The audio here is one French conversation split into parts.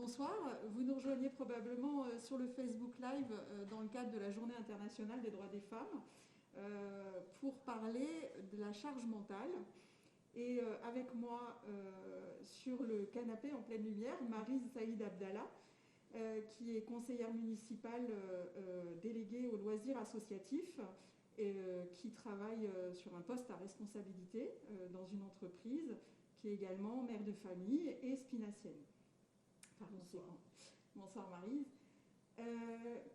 bonsoir. Vous nous rejoignez probablement sur le Facebook Live dans le cadre de la Journée internationale des droits des femmes pour parler de la charge mentale. Et avec moi sur le canapé en pleine lumière, Maryse Saïd Abdallah, qui est conseillère municipale déléguée aux loisirs associatifs et qui travaille sur un poste à responsabilité dans une entreprise, qui est également mère de famille et spinacienne. Pardon, c'est bon. Bonsoir Maryse.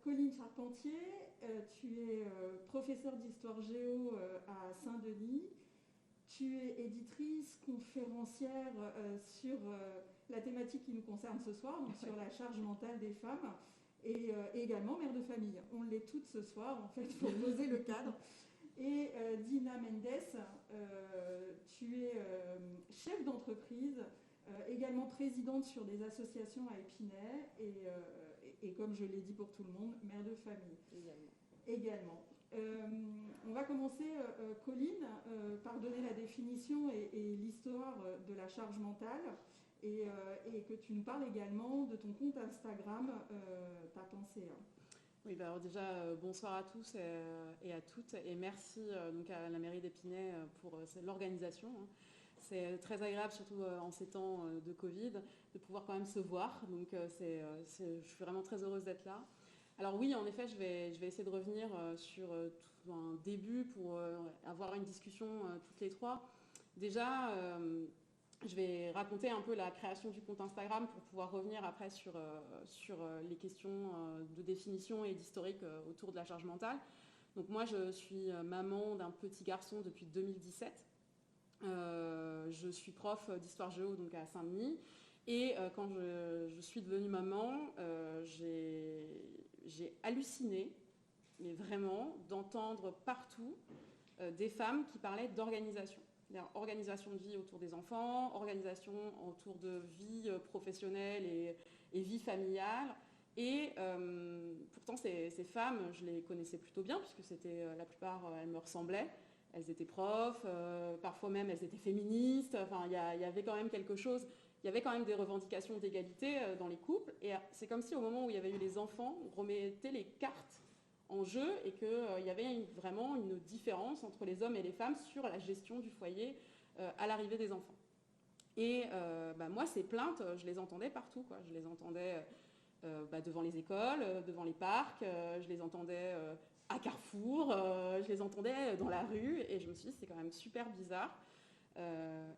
Colline Charpentier, tu es professeure d'histoire géo à Saint-Denis. Tu es éditrice, conférencière sur la thématique qui nous concerne ce soir, donc sur la charge mentale des femmes, et également mère de famille. On l'est toutes ce soir, en fait, pour poser le cadre. Et Dina Mendes, tu es chef d'entreprise, également présidente sur des associations à Épinay, et comme je l'ai dit pour tout le monde, mère de famille. Également. On va commencer, Colline, par donner la définition et l'histoire de la charge mentale et que tu nous parles également de ton compte Instagram, Ta pensée. Oui, bah alors déjà, bonsoir à tous et à toutes et merci donc à la mairie d'Épinay pour l'organisation. C'est très agréable, surtout en ces temps de Covid, de pouvoir quand même se voir. Donc je suis vraiment très heureuse d'être là. Alors oui, en effet, je vais essayer de revenir sur tout un début pour avoir une discussion toutes les trois. Déjà, je vais raconter un peu la création du compte Instagram pour pouvoir revenir après sur les questions de définition et d'historique autour de la charge mentale. Donc moi, je suis maman d'un petit garçon depuis 2017. Je suis prof d'histoire géo donc à Saint-Denis. Et quand je suis devenue maman, j'ai halluciné, mais vraiment, d'entendre partout des femmes qui parlaient d'organisation. Organisation de vie autour des enfants, organisation autour de vie professionnelle et vie familiale. Et pourtant, ces femmes, je les connaissais plutôt bien, puisque la plupart, elles me ressemblaient. Elles étaient profs, parfois même elles étaient féministes. Enfin, il y avait quand même quelque chose. Il y avait quand même des revendications d'égalité dans les couples. Et c'est comme si au moment où il y avait eu les enfants, on remettait les cartes en jeu et qu'il y avait vraiment une différence entre les hommes et les femmes sur la gestion du foyer à l'arrivée des enfants. Et moi, ces plaintes, je les entendais partout, quoi. Je les entendais devant les écoles, devant les parcs, je les entendais à Carrefour, je les entendais dans la rue, et je me suis dit, c'est quand même super bizarre.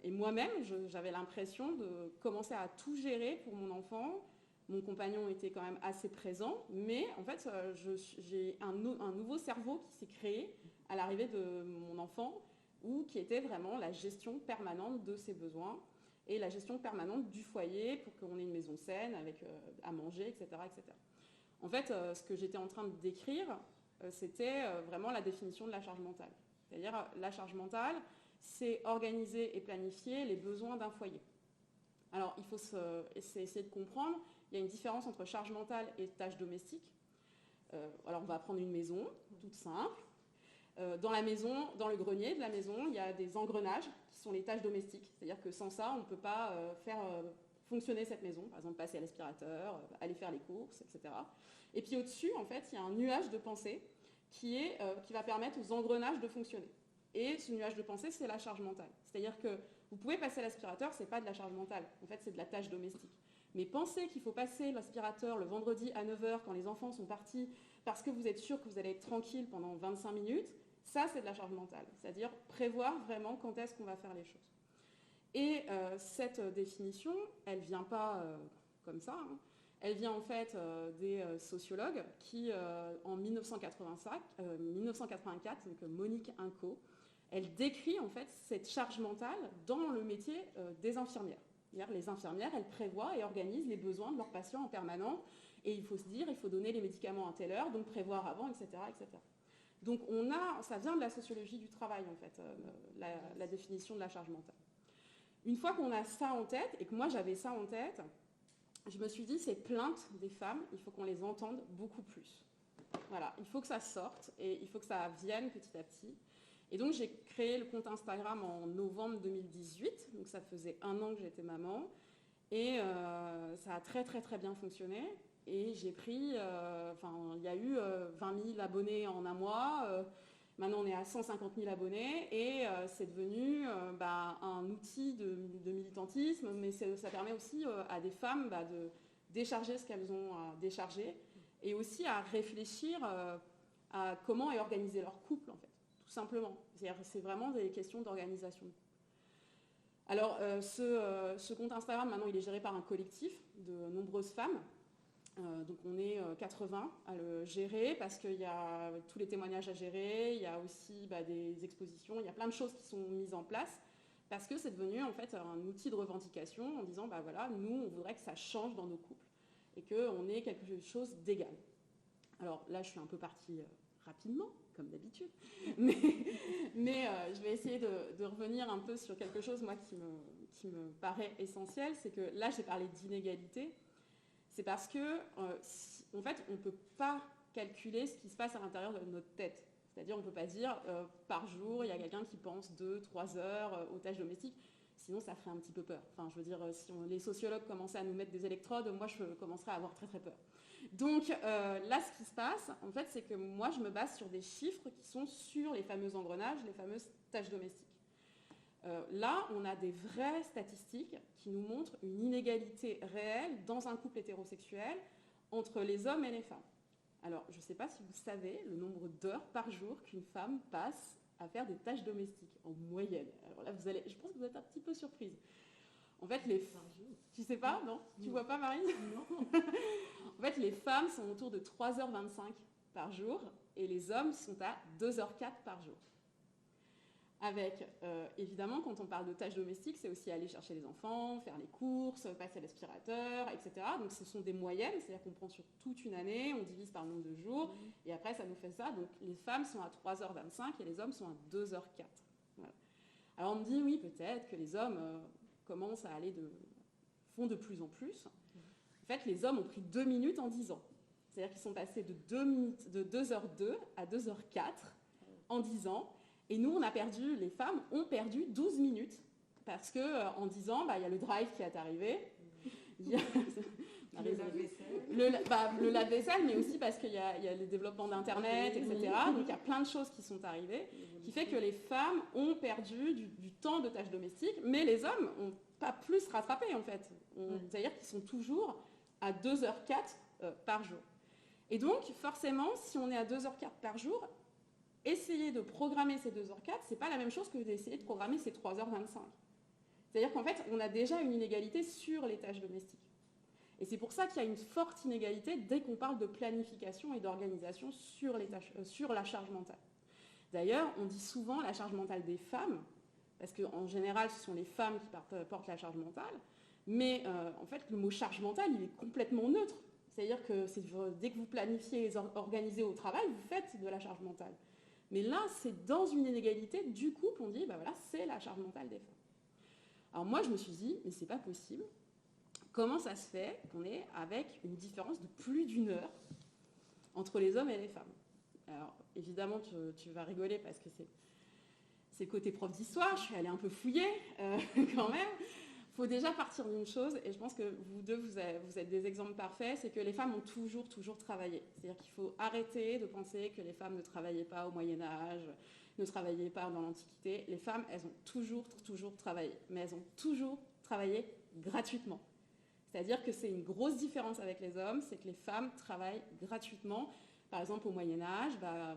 Et moi-même, j'avais l'impression de commencer à tout gérer pour mon enfant. Mon compagnon était quand même assez présent, mais en fait, j'ai un nouveau cerveau qui s'est créé à l'arrivée de mon enfant, qui était vraiment la gestion permanente de ses besoins et la gestion permanente du foyer pour qu'on ait une maison saine avec à manger, etc., etc. En fait, ce que j'étais en train de décrire, c'était vraiment la définition de la charge mentale. C'est-à-dire, la charge mentale, c'est organiser et planifier les besoins d'un foyer. Alors, il faut essayer de comprendre, il y a une différence entre charge mentale et tâches domestiques. Alors, on va prendre une maison, toute simple. Dans la maison, dans le grenier de la maison, il y a des engrenages qui sont les tâches domestiques. C'est-à-dire que sans ça, on ne peut pas faire fonctionner cette maison. Par exemple, passer à l'aspirateur, aller faire les courses, etc. Et puis au-dessus, en fait, il y a un nuage de pensée qui va permettre aux engrenages de fonctionner. Et ce nuage de pensée, c'est la charge mentale. C'est-à-dire que vous pouvez passer à l'aspirateur, ce n'est pas de la charge mentale. En fait, c'est de la tâche domestique. Mais penser qu'il faut passer l'aspirateur le vendredi à 9h quand les enfants sont partis parce que vous êtes sûr que vous allez être tranquille pendant 25 minutes, ça, c'est de la charge mentale. C'est-à-dire prévoir vraiment quand est-ce qu'on va faire les choses. Et cette définition, elle ne vient pas comme ça. Hein. Elle vient en fait des sociologues qui, en 1984, donc Monique Inco, elle décrit en fait cette charge mentale dans le métier des infirmières. Les infirmières, elles prévoient et organisent les besoins de leurs patients en permanence. Et il faut se dire, il faut donner les médicaments à telle heure, donc prévoir avant, etc. etc. Donc ça vient de la sociologie du travail, en fait, la définition de la charge mentale. Une fois qu'on a ça en tête, et que moi j'avais ça en tête, je me suis dit, ces plaintes des femmes, il faut qu'on les entende beaucoup plus. Voilà, il faut que ça sorte, et il faut que ça vienne petit à petit. Et donc j'ai créé le compte Instagram en novembre 2018, donc ça faisait 1 an que j'étais maman. Et ça a très très très bien fonctionné. Et j'ai pris, il y a eu 20 000 abonnés en un mois. Maintenant, on est à 150 000 abonnés et c'est devenu un outil de militantisme, mais ça permet aussi à des femmes de décharger ce qu'elles ont à décharger et aussi à réfléchir à comment est organisé leur couple, en fait, tout simplement. C'est vraiment des questions d'organisation. Alors, ce compte Instagram, maintenant, il est géré par un collectif de nombreuses femmes. Donc on est 80 à le gérer parce qu'il y a tous les témoignages à gérer, il y a aussi des expositions, il y a plein de choses qui sont mises en place parce que c'est devenu en fait un outil de revendication en disant voilà, nous on voudrait que ça change dans nos couples et qu'on ait quelque chose d'égal. Alors là je suis un peu partie rapidement comme d'habitude, mais je vais essayer de revenir un peu sur quelque chose moi qui me paraît essentiel, c'est que là j'ai parlé d'inégalité. C'est parce que, en fait, on ne peut pas calculer ce qui se passe à l'intérieur de notre tête. C'est-à-dire, on ne peut pas dire, par jour, il y a quelqu'un qui pense 2-3 heures aux tâches domestiques. Sinon, ça ferait un petit peu peur. Enfin, je veux dire, si les sociologues commençaient à nous mettre des électrodes, moi, je commencerais à avoir très, très peur. Donc, là, ce qui se passe, en fait, c'est que moi, je me base sur des chiffres qui sont sur les fameux engrenages, les fameuses tâches domestiques. Là, on a des vraies statistiques qui nous montrent une inégalité réelle dans un couple hétérosexuel entre les hommes et les femmes. Alors, je ne sais pas si vous savez le nombre d'heures par jour qu'une femme passe à faire des tâches domestiques en moyenne. Alors là, je pense que vous êtes un petit peu surprise. En fait, tu sais pas, non? Tu vois pas, Marine? Non. En fait, les femmes sont autour de 3h25 par jour et les hommes sont à 2h04 par jour. Avec, évidemment, quand on parle de tâches domestiques, c'est aussi aller chercher les enfants, faire les courses, passer à l'aspirateur, etc. Donc ce sont des moyennes, c'est-à-dire qu'on prend sur toute une année, on divise par le nombre de jours, et après ça nous fait ça. Donc les femmes sont à 3h25 et les hommes sont à 2h04. Voilà. Alors on me dit, oui, peut-être que les hommes commencent à font de plus en plus. En fait, les hommes ont pris 2 minutes en 10 ans. C'est-à-dire qu'ils sont passés de 2h02 à 2h04 en 10 ans. Et nous, les femmes ont perdu 12 minutes parce qu'en 10 ans, il y a le drive qui est arrivé. Il y a le lave-vaisselle, mais aussi parce qu'il y a le développement d'Internet, etc. Donc il y a plein de choses qui sont arrivées, qui fait que les femmes ont perdu du temps de tâches domestiques, mais les hommes n'ont pas plus rattrapé en fait. C'est-à-dire qu'ils sont toujours à 2h04 par jour. Et donc, forcément, si on est à 2h04 par jour, essayer de programmer ces 2h04, c'est pas la même chose que d'essayer de programmer ces 3h25. C'est-à-dire qu'en fait, on a déjà une inégalité sur les tâches domestiques. Et c'est pour ça qu'il y a une forte inégalité dès qu'on parle de planification et d'organisation sur la charge mentale. D'ailleurs, on dit souvent la charge mentale des femmes, parce qu'en général, ce sont les femmes qui portent la charge mentale, mais en fait, le mot charge mentale, il est complètement neutre. C'est-à-dire que dès que vous planifiez et organisez au travail, vous faites de la charge mentale. Mais là, c'est dans une inégalité du couple, on dit, voilà, c'est la charge mentale des femmes. Alors moi, je me suis dit, mais c'est pas possible. Comment ça se fait qu'on est avec une différence de plus d'1 heure entre les hommes et les femmes? Alors, évidemment, tu vas rigoler parce que c'est côté prof d'histoire, je suis allée un peu fouiller quand même. Il faut déjà partir d'une chose, et je pense que vous deux, vous êtes des exemples parfaits, c'est que les femmes ont toujours travaillé. C'est-à-dire qu'il faut arrêter de penser que les femmes ne travaillaient pas au Moyen-Âge, ne travaillaient pas dans l'Antiquité. Les femmes, elles ont toujours travaillé, mais elles ont toujours travaillé gratuitement. C'est-à-dire que c'est une grosse différence avec les hommes, c'est que les femmes travaillent gratuitement. Par exemple, au Moyen-Âge,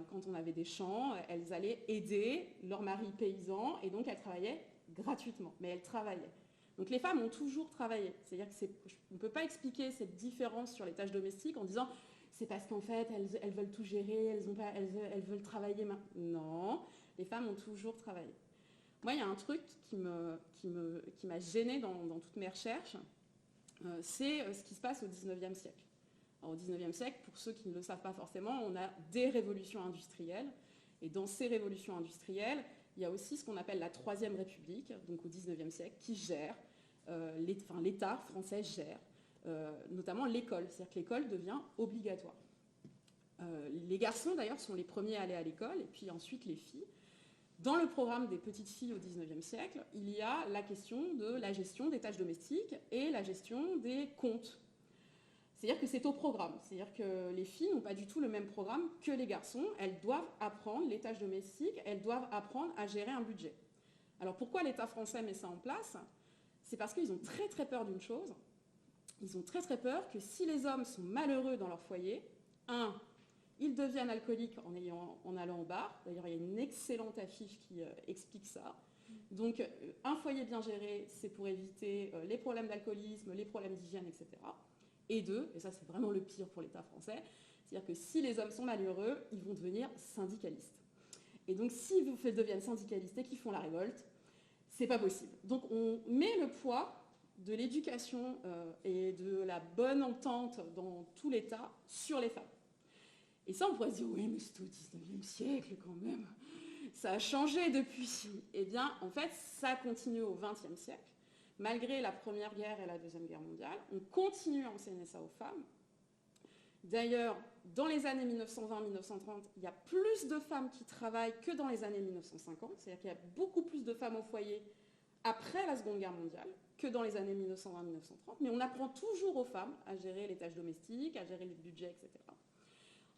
quand on avait des champs, elles allaient aider leur mari paysan, et donc elles travaillaient gratuitement, mais elles travaillaient. Donc les femmes ont toujours travaillé. C'est-à-dire qu'on ne peut pas expliquer cette différence sur les tâches domestiques en disant c'est parce qu'en fait elles veulent tout gérer, elles veulent travailler maintenant. Non, les femmes ont toujours travaillé. Moi, il y a un truc qui m'a gênée dans toutes mes recherches, c'est ce qui se passe au 19e siècle. Alors, au 19e siècle, pour ceux qui ne le savent pas forcément, on a des révolutions industrielles. Et dans ces révolutions industrielles, il y a aussi ce qu'on appelle la Troisième République, donc au 19e siècle, qui gère, l'État français gère, notamment l'école. C'est-à-dire que l'école devient obligatoire. Les garçons, d'ailleurs, sont les premiers à aller à l'école, et puis ensuite les filles. Dans le programme des petites filles au XIXe siècle, il y a la question de la gestion des tâches domestiques et la gestion des comptes. C'est-à-dire que c'est au programme. C'est-à-dire que les filles n'ont pas du tout le même programme que les garçons. Elles doivent apprendre les tâches domestiques, elles doivent apprendre à gérer un budget. Alors pourquoi l'État français met ça en place? C'est parce qu'ils ont très très peur d'une chose. Ils ont très très peur que si les hommes sont malheureux dans leur foyer, ils deviennent alcooliques en allant au bar. D'ailleurs, il y a une excellente affiche qui explique ça. Donc, un foyer bien géré, c'est pour éviter les problèmes d'alcoolisme, les problèmes d'hygiène, etc. Et deux, et ça c'est vraiment le pire pour l'État français, c'est-à-dire que si les hommes sont malheureux, ils vont devenir syndicalistes. Et donc, s'ils deviennent syndicalistes et qu'ils font la révolte, c'est pas possible. Donc, on met le poids de l'éducation et de la bonne entente dans tout l'État sur les femmes. Et ça, on pourrait se dire, oui, mais c'est au 19e siècle quand même. Ça a changé depuis. Eh bien, en fait, ça continue au 20e siècle. Malgré la Première Guerre et la Deuxième Guerre mondiale, on continue à enseigner ça aux femmes. D'ailleurs, dans les années 1920-1930, il y a plus de femmes qui travaillent que dans les années 1950. C'est-à-dire qu'il y a beaucoup plus de femmes au foyer après la Seconde Guerre mondiale que dans les années 1920-1930. Mais on apprend toujours aux femmes à gérer les tâches domestiques, à gérer le budget, etc.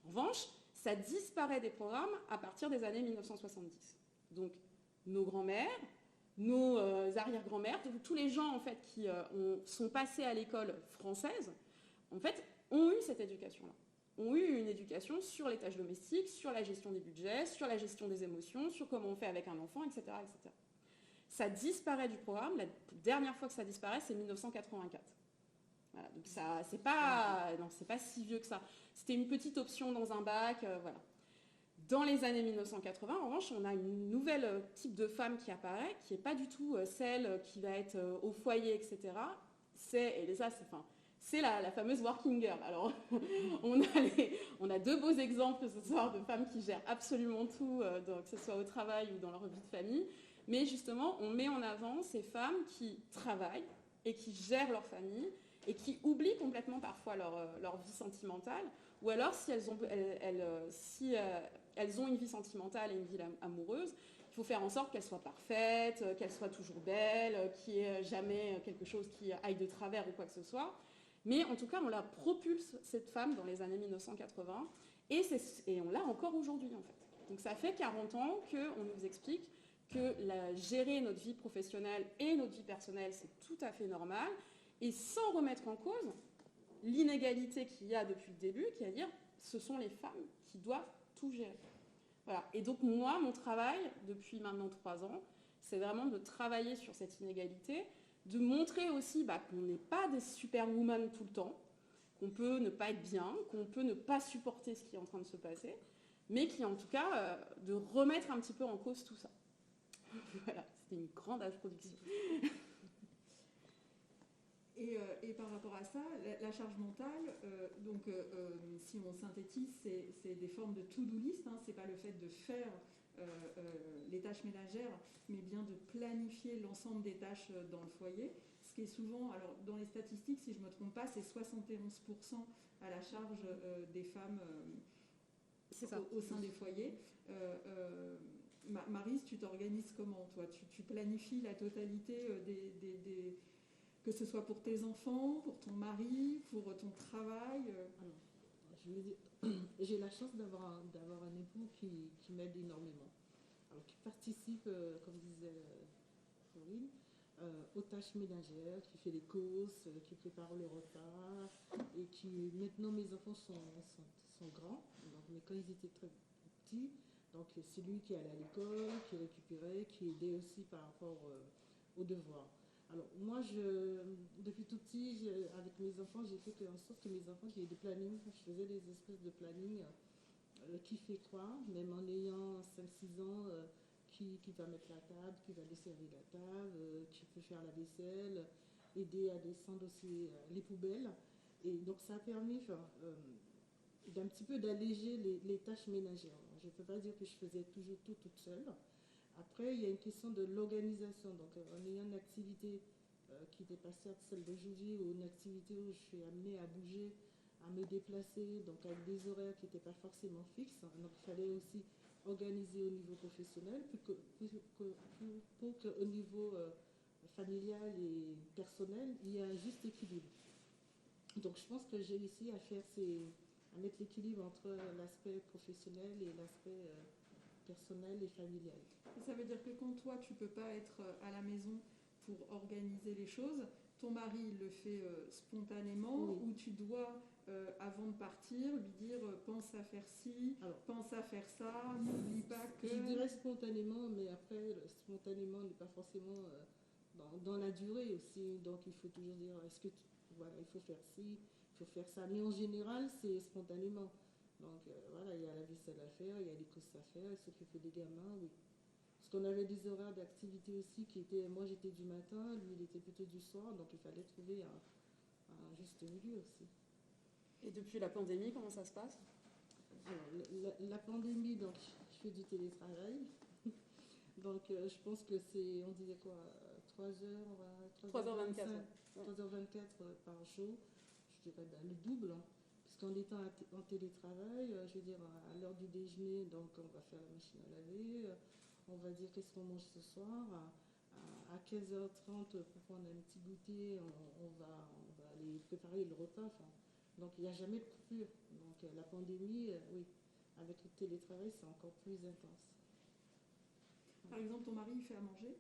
En revanche, ça disparaît des programmes à partir des années 1970. Donc, nos grands-mères, nos arrière-grands-mères, tous les gens en fait, qui sont passés à l'école française, en fait, ont eu cette éducation-là. Ont eu une éducation sur les tâches domestiques, sur la gestion des budgets, sur la gestion des émotions, sur comment on fait avec un enfant, etc., etc. Ça disparaît du programme. La dernière fois que ça disparaît, c'est 1984. Voilà, donc ça, c'est pas si vieux que ça. C'était une petite option dans un bac, voilà. Dans les années 1980, en revanche, on a une nouvelle type de femme qui apparaît, qui n'est pas du tout celle qui va être au foyer, etc. C'est la fameuse working girl. Alors, on a deux beaux exemples ce soir de femmes qui gèrent absolument tout, que ce soit au travail ou dans leur vie de famille. Mais justement, on met en avant ces femmes qui travaillent et qui gèrent leur famille et qui oublient complètement parfois leur vie sentimentale, ou alors si elles ont une vie sentimentale et une vie amoureuse, il faut faire en sorte qu'elles soient parfaites, qu'elles soient toujours belles, qu'il n'y ait jamais quelque chose qui aille de travers ou quoi que ce soit. Mais en tout cas, on la propulse, cette femme, dans les années 1980, et on l'a encore aujourd'hui, en fait. Donc ça fait 40 ans qu'on nous explique que gérer notre vie professionnelle et notre vie personnelle, c'est tout à fait normal, et sans remettre en cause l'inégalité qu'il y a depuis le début, qui est à dire ce sont les femmes qui doivent tout gérer. Voilà. Et donc moi, mon travail, depuis maintenant 3 ans, c'est vraiment de travailler sur cette inégalité, de montrer aussi qu'on n'est pas des superwoman tout le temps, qu'on peut ne pas être bien, qu'on peut ne pas supporter ce qui est en train de se passer, mais qui en tout cas de remettre un petit peu en cause tout ça. Voilà, c'était une grande introduction. Et par rapport à ça, la charge mentale, si on synthétise, c'est des formes de to-do list, hein, c'est pas le fait de faire les tâches ménagères, mais bien de planifier l'ensemble des tâches dans le foyer, ce qui est souvent, alors dans les statistiques, si je ne me trompe pas, c'est 71% à la charge des femmes au sein des foyers. Maryse, tu t'organises comment, toi? Tu planifies la totalité que ce soit pour tes enfants, pour ton mari, pour ton travail? Alors, je veux dire, j'ai la chance d'avoir un époux qui m'aide énormément. Alors, qui participe, comme disait Corinne, aux tâches ménagères, qui fait les courses, qui prépare le repas, et qui, maintenant mes enfants sont grands, donc, mais quand ils étaient très petits, donc c'est lui qui allait à l'école, qui récupérait, qui aidait aussi par rapport aux devoirs. Alors moi, depuis tout petit, avec mes enfants, j'ai fait en sorte que mes enfants qui aient des plannings, je faisais des espèces de planning qui fait quoi, même en ayant 5-6 ans, qui va mettre la table, qui va desservir la table, qui peut faire la vaisselle, aider à descendre aussi les poubelles. Et donc ça a permis d'un petit peu d'alléger les tâches ménagères. Je ne peux pas dire que je faisais toujours tout toute seule. Après, il y a une question de l'organisation. Donc, en ayant une activité qui n'était pas certes celle d'aujourd'hui, ou une activité où je suis amenée à bouger, à me déplacer, donc avec des horaires qui n'étaient pas forcément fixes. Donc, il fallait aussi organiser au niveau professionnel pour qu'au niveau familial et personnel, il y ait un juste équilibre. Donc je pense que j'ai réussi à mettre l'équilibre entre l'aspect professionnel et l'aspect personnel et familial. Et ça veut dire que quand toi, tu ne peux pas être à la maison pour organiser les choses, ton mari il le fait spontanément, Oui. ou tu dois, avant de partir, lui dire pense à faire ci, Alors, pense à faire ça, n'oublie pas que... je dirais spontanément, mais après, spontanément n'est pas forcément dans la durée aussi. Donc il faut toujours dire, voilà, il faut faire ci, il faut faire ça. Mais en général, c'est spontanément. Donc voilà, il y a la vaisselle à faire, il y a les courses à faire, il s'occuper des gamins, oui. Parce qu'on avait des horaires d'activité aussi qui étaient, moi j'étais du matin, lui il était plutôt du soir, donc il fallait trouver un juste milieu aussi. Et depuis la pandémie, comment ça se passe? Alors, la pandémie, donc je fais du télétravail. Donc je pense que c'est, on disait quoi, 3h24. 3h24 par jour, je dirais le double. Hein. Puisqu'en étant en télétravail, je veux dire, à l'heure du déjeuner, donc on va faire la machine à laver, on va dire qu'est-ce qu'on mange ce soir. À 15h30, pour prendre un petit goûter, on va aller préparer le repas. Enfin, donc il n'y a jamais de coupure. Donc la pandémie, oui, avec le télétravail, c'est encore plus intense. Par exemple, ton mari, il fait à manger?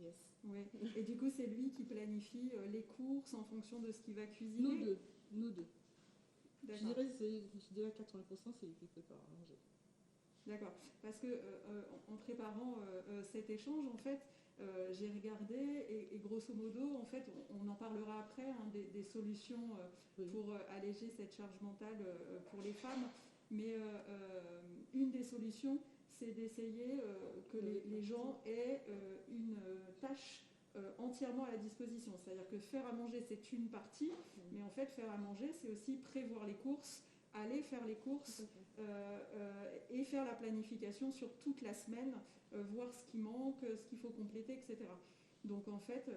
Yes. Ouais. Et du coup, c'est lui qui planifie les courses en fonction de ce qu'il va cuisiner? Nous deux. Je D'accord. dirais 80%, c'est lui qui prépare à manger. D'accord. Parce que en préparant cet échange, en fait, j'ai regardé et grosso modo, en fait, on en parlera après, hein, des solutions Oui. pour alléger cette charge mentale pour les femmes. Mais une des solutions, c'est d'essayer que les gens aient une tâche entièrement à la disposition. C'est-à-dire que faire à manger, c'est une partie, mais en fait, faire à manger, c'est aussi prévoir les courses, aller faire les courses et faire la planification sur toute la semaine, voir ce qui manque, ce qu'il faut compléter, etc. Donc en fait,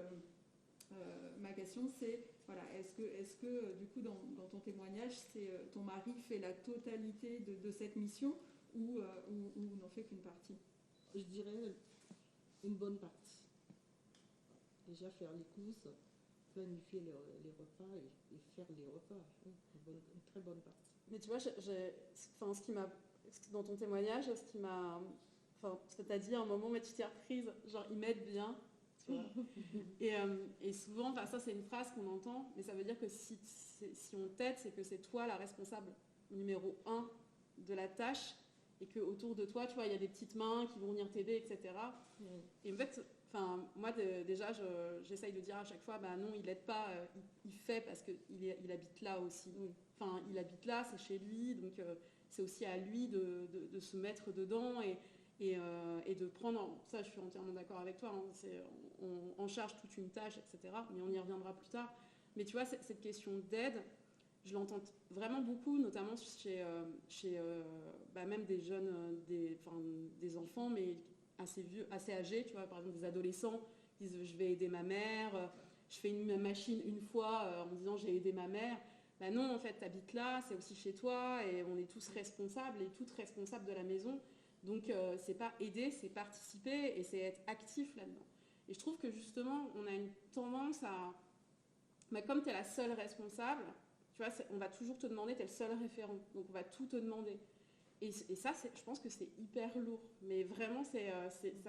ma question c'est, voilà, est-ce que du coup dans ton témoignage, c'est ton mari fait la totalité de cette mission ou n'en fait qu'une partie? Je dirais une bonne partie. Déjà faire les courses, planifier les repas et faire les repas. Une très bonne partie. Mais tu vois, ce qui m'a, dans ton témoignage, ce qui m'a, enfin, ce que tu as dit à un moment, mais tu t'es reprise, genre ils m'aident bien, tu vois. Et souvent, enfin, ça c'est une phrase qu'on entend, mais ça veut dire que si on t'aide, c'est que c'est toi la responsable numéro 1 de la tâche, et que autour de toi, tu vois, il y a des petites mains qui vont venir t'aider, etc. Et en fait, enfin, moi déjà, j'essaye de dire à chaque fois, bah non, il aide pas, il fait parce qu'il habite là aussi. Enfin, il habite là, c'est chez lui, donc c'est aussi à lui de se mettre dedans et de prendre, ça je suis entièrement d'accord avec toi, hein, on charge toute une tâche, etc. Mais on y reviendra plus tard. Mais tu vois, cette question d'aide, je l'entends vraiment beaucoup, notamment chez même des jeunes, des enfants, mais assez vieux, assez âgés, tu vois, par exemple des adolescents qui disent je vais aider ma mère, je fais une machine une fois en disant j'ai aidé ma mère. Ben non, en fait, t'habites là, c'est aussi chez toi, et on est tous responsables et toutes responsables de la maison. Donc, c'est pas aider, c'est participer, et c'est être actif là-dedans. Et je trouve que justement, on a une tendance à... Ben, comme tu es la seule responsable, tu vois, on va toujours te demander, tu es le seul référent, donc on va tout te demander. Et ça, je pense que c'est hyper lourd. Mais vraiment, ça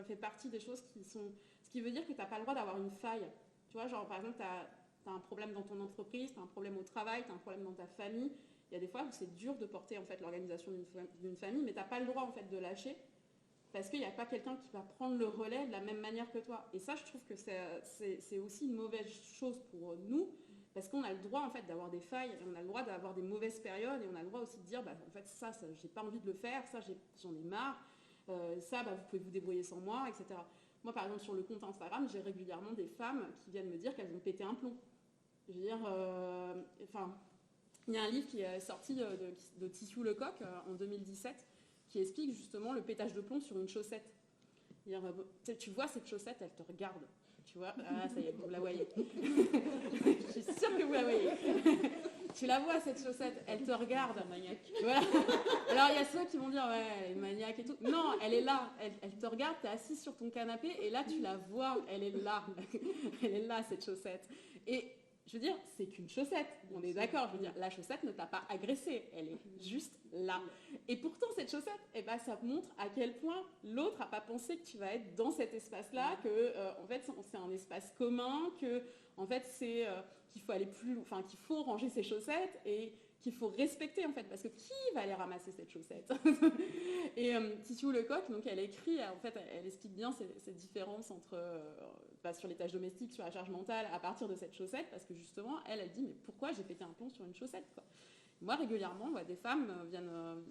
fait partie des choses qui sont... Ce qui veut dire que tu n'as pas le droit d'avoir une faille. Tu vois, genre par exemple, tu as un problème dans ton entreprise, tu as un problème au travail, tu as un problème dans ta famille. Il y a des fois où c'est dur de porter en fait, l'organisation d'une famille, mais tu n'as pas le droit en fait, de lâcher parce qu'il n'y a pas quelqu'un qui va prendre le relais de la même manière que toi. Et ça, je trouve que c'est aussi une mauvaise chose pour nous, parce qu'on a le droit en fait, d'avoir des failles, on a le droit d'avoir des mauvaises périodes, et on a le droit aussi de dire, bah, en fait, ça j'ai pas envie de le faire, ça, j'en ai marre, ça, bah, vous pouvez vous débrouiller sans moi, etc. Moi, par exemple, sur le compte Instagram, j'ai régulièrement des femmes qui viennent me dire qu'elles ont pété un plomb. Je veux dire, il y a un livre qui est sorti de Tissou Lecoq en 2017 qui explique justement le pétage de plomb sur une chaussette. Tu vois cette chaussette, elle te regarde. Tu vois, ah ça y est, vous la voyez. Je suis sûre que vous la voyez. tu la vois cette chaussette, elle te regarde. Maniaque. Voilà. Alors il y a ceux qui vont dire ouais, elle est maniaque et tout. Non, elle est là, elle te regarde, tu es assise sur ton canapé et là tu la vois, elle est là. Elle est là cette chaussette. Et je veux dire, c'est qu'une chaussette, on est d'accord. Je veux dire, la chaussette ne t'a pas agressée, elle est juste là. Et pourtant, cette chaussette, eh ben, ça montre à quel point l'autre n'a pas pensé que tu vas être dans cet espace-là, que en fait, c'est un espace commun, que en fait, c'est qu'il faut aller plus, enfin, qu'il faut ranger ses chaussettes et qu'il faut respecter en fait, parce que qui va aller ramasser cette chaussette? Et Titu Lecoq, donc elle écrit, en fait, elle explique bien ces différences entre sur les tâches domestiques, sur la charge mentale, à partir de cette chaussette, parce que justement, elle dit, mais pourquoi j'ai pété un plomb sur une chaussette, quoi. Moi, régulièrement, des femmes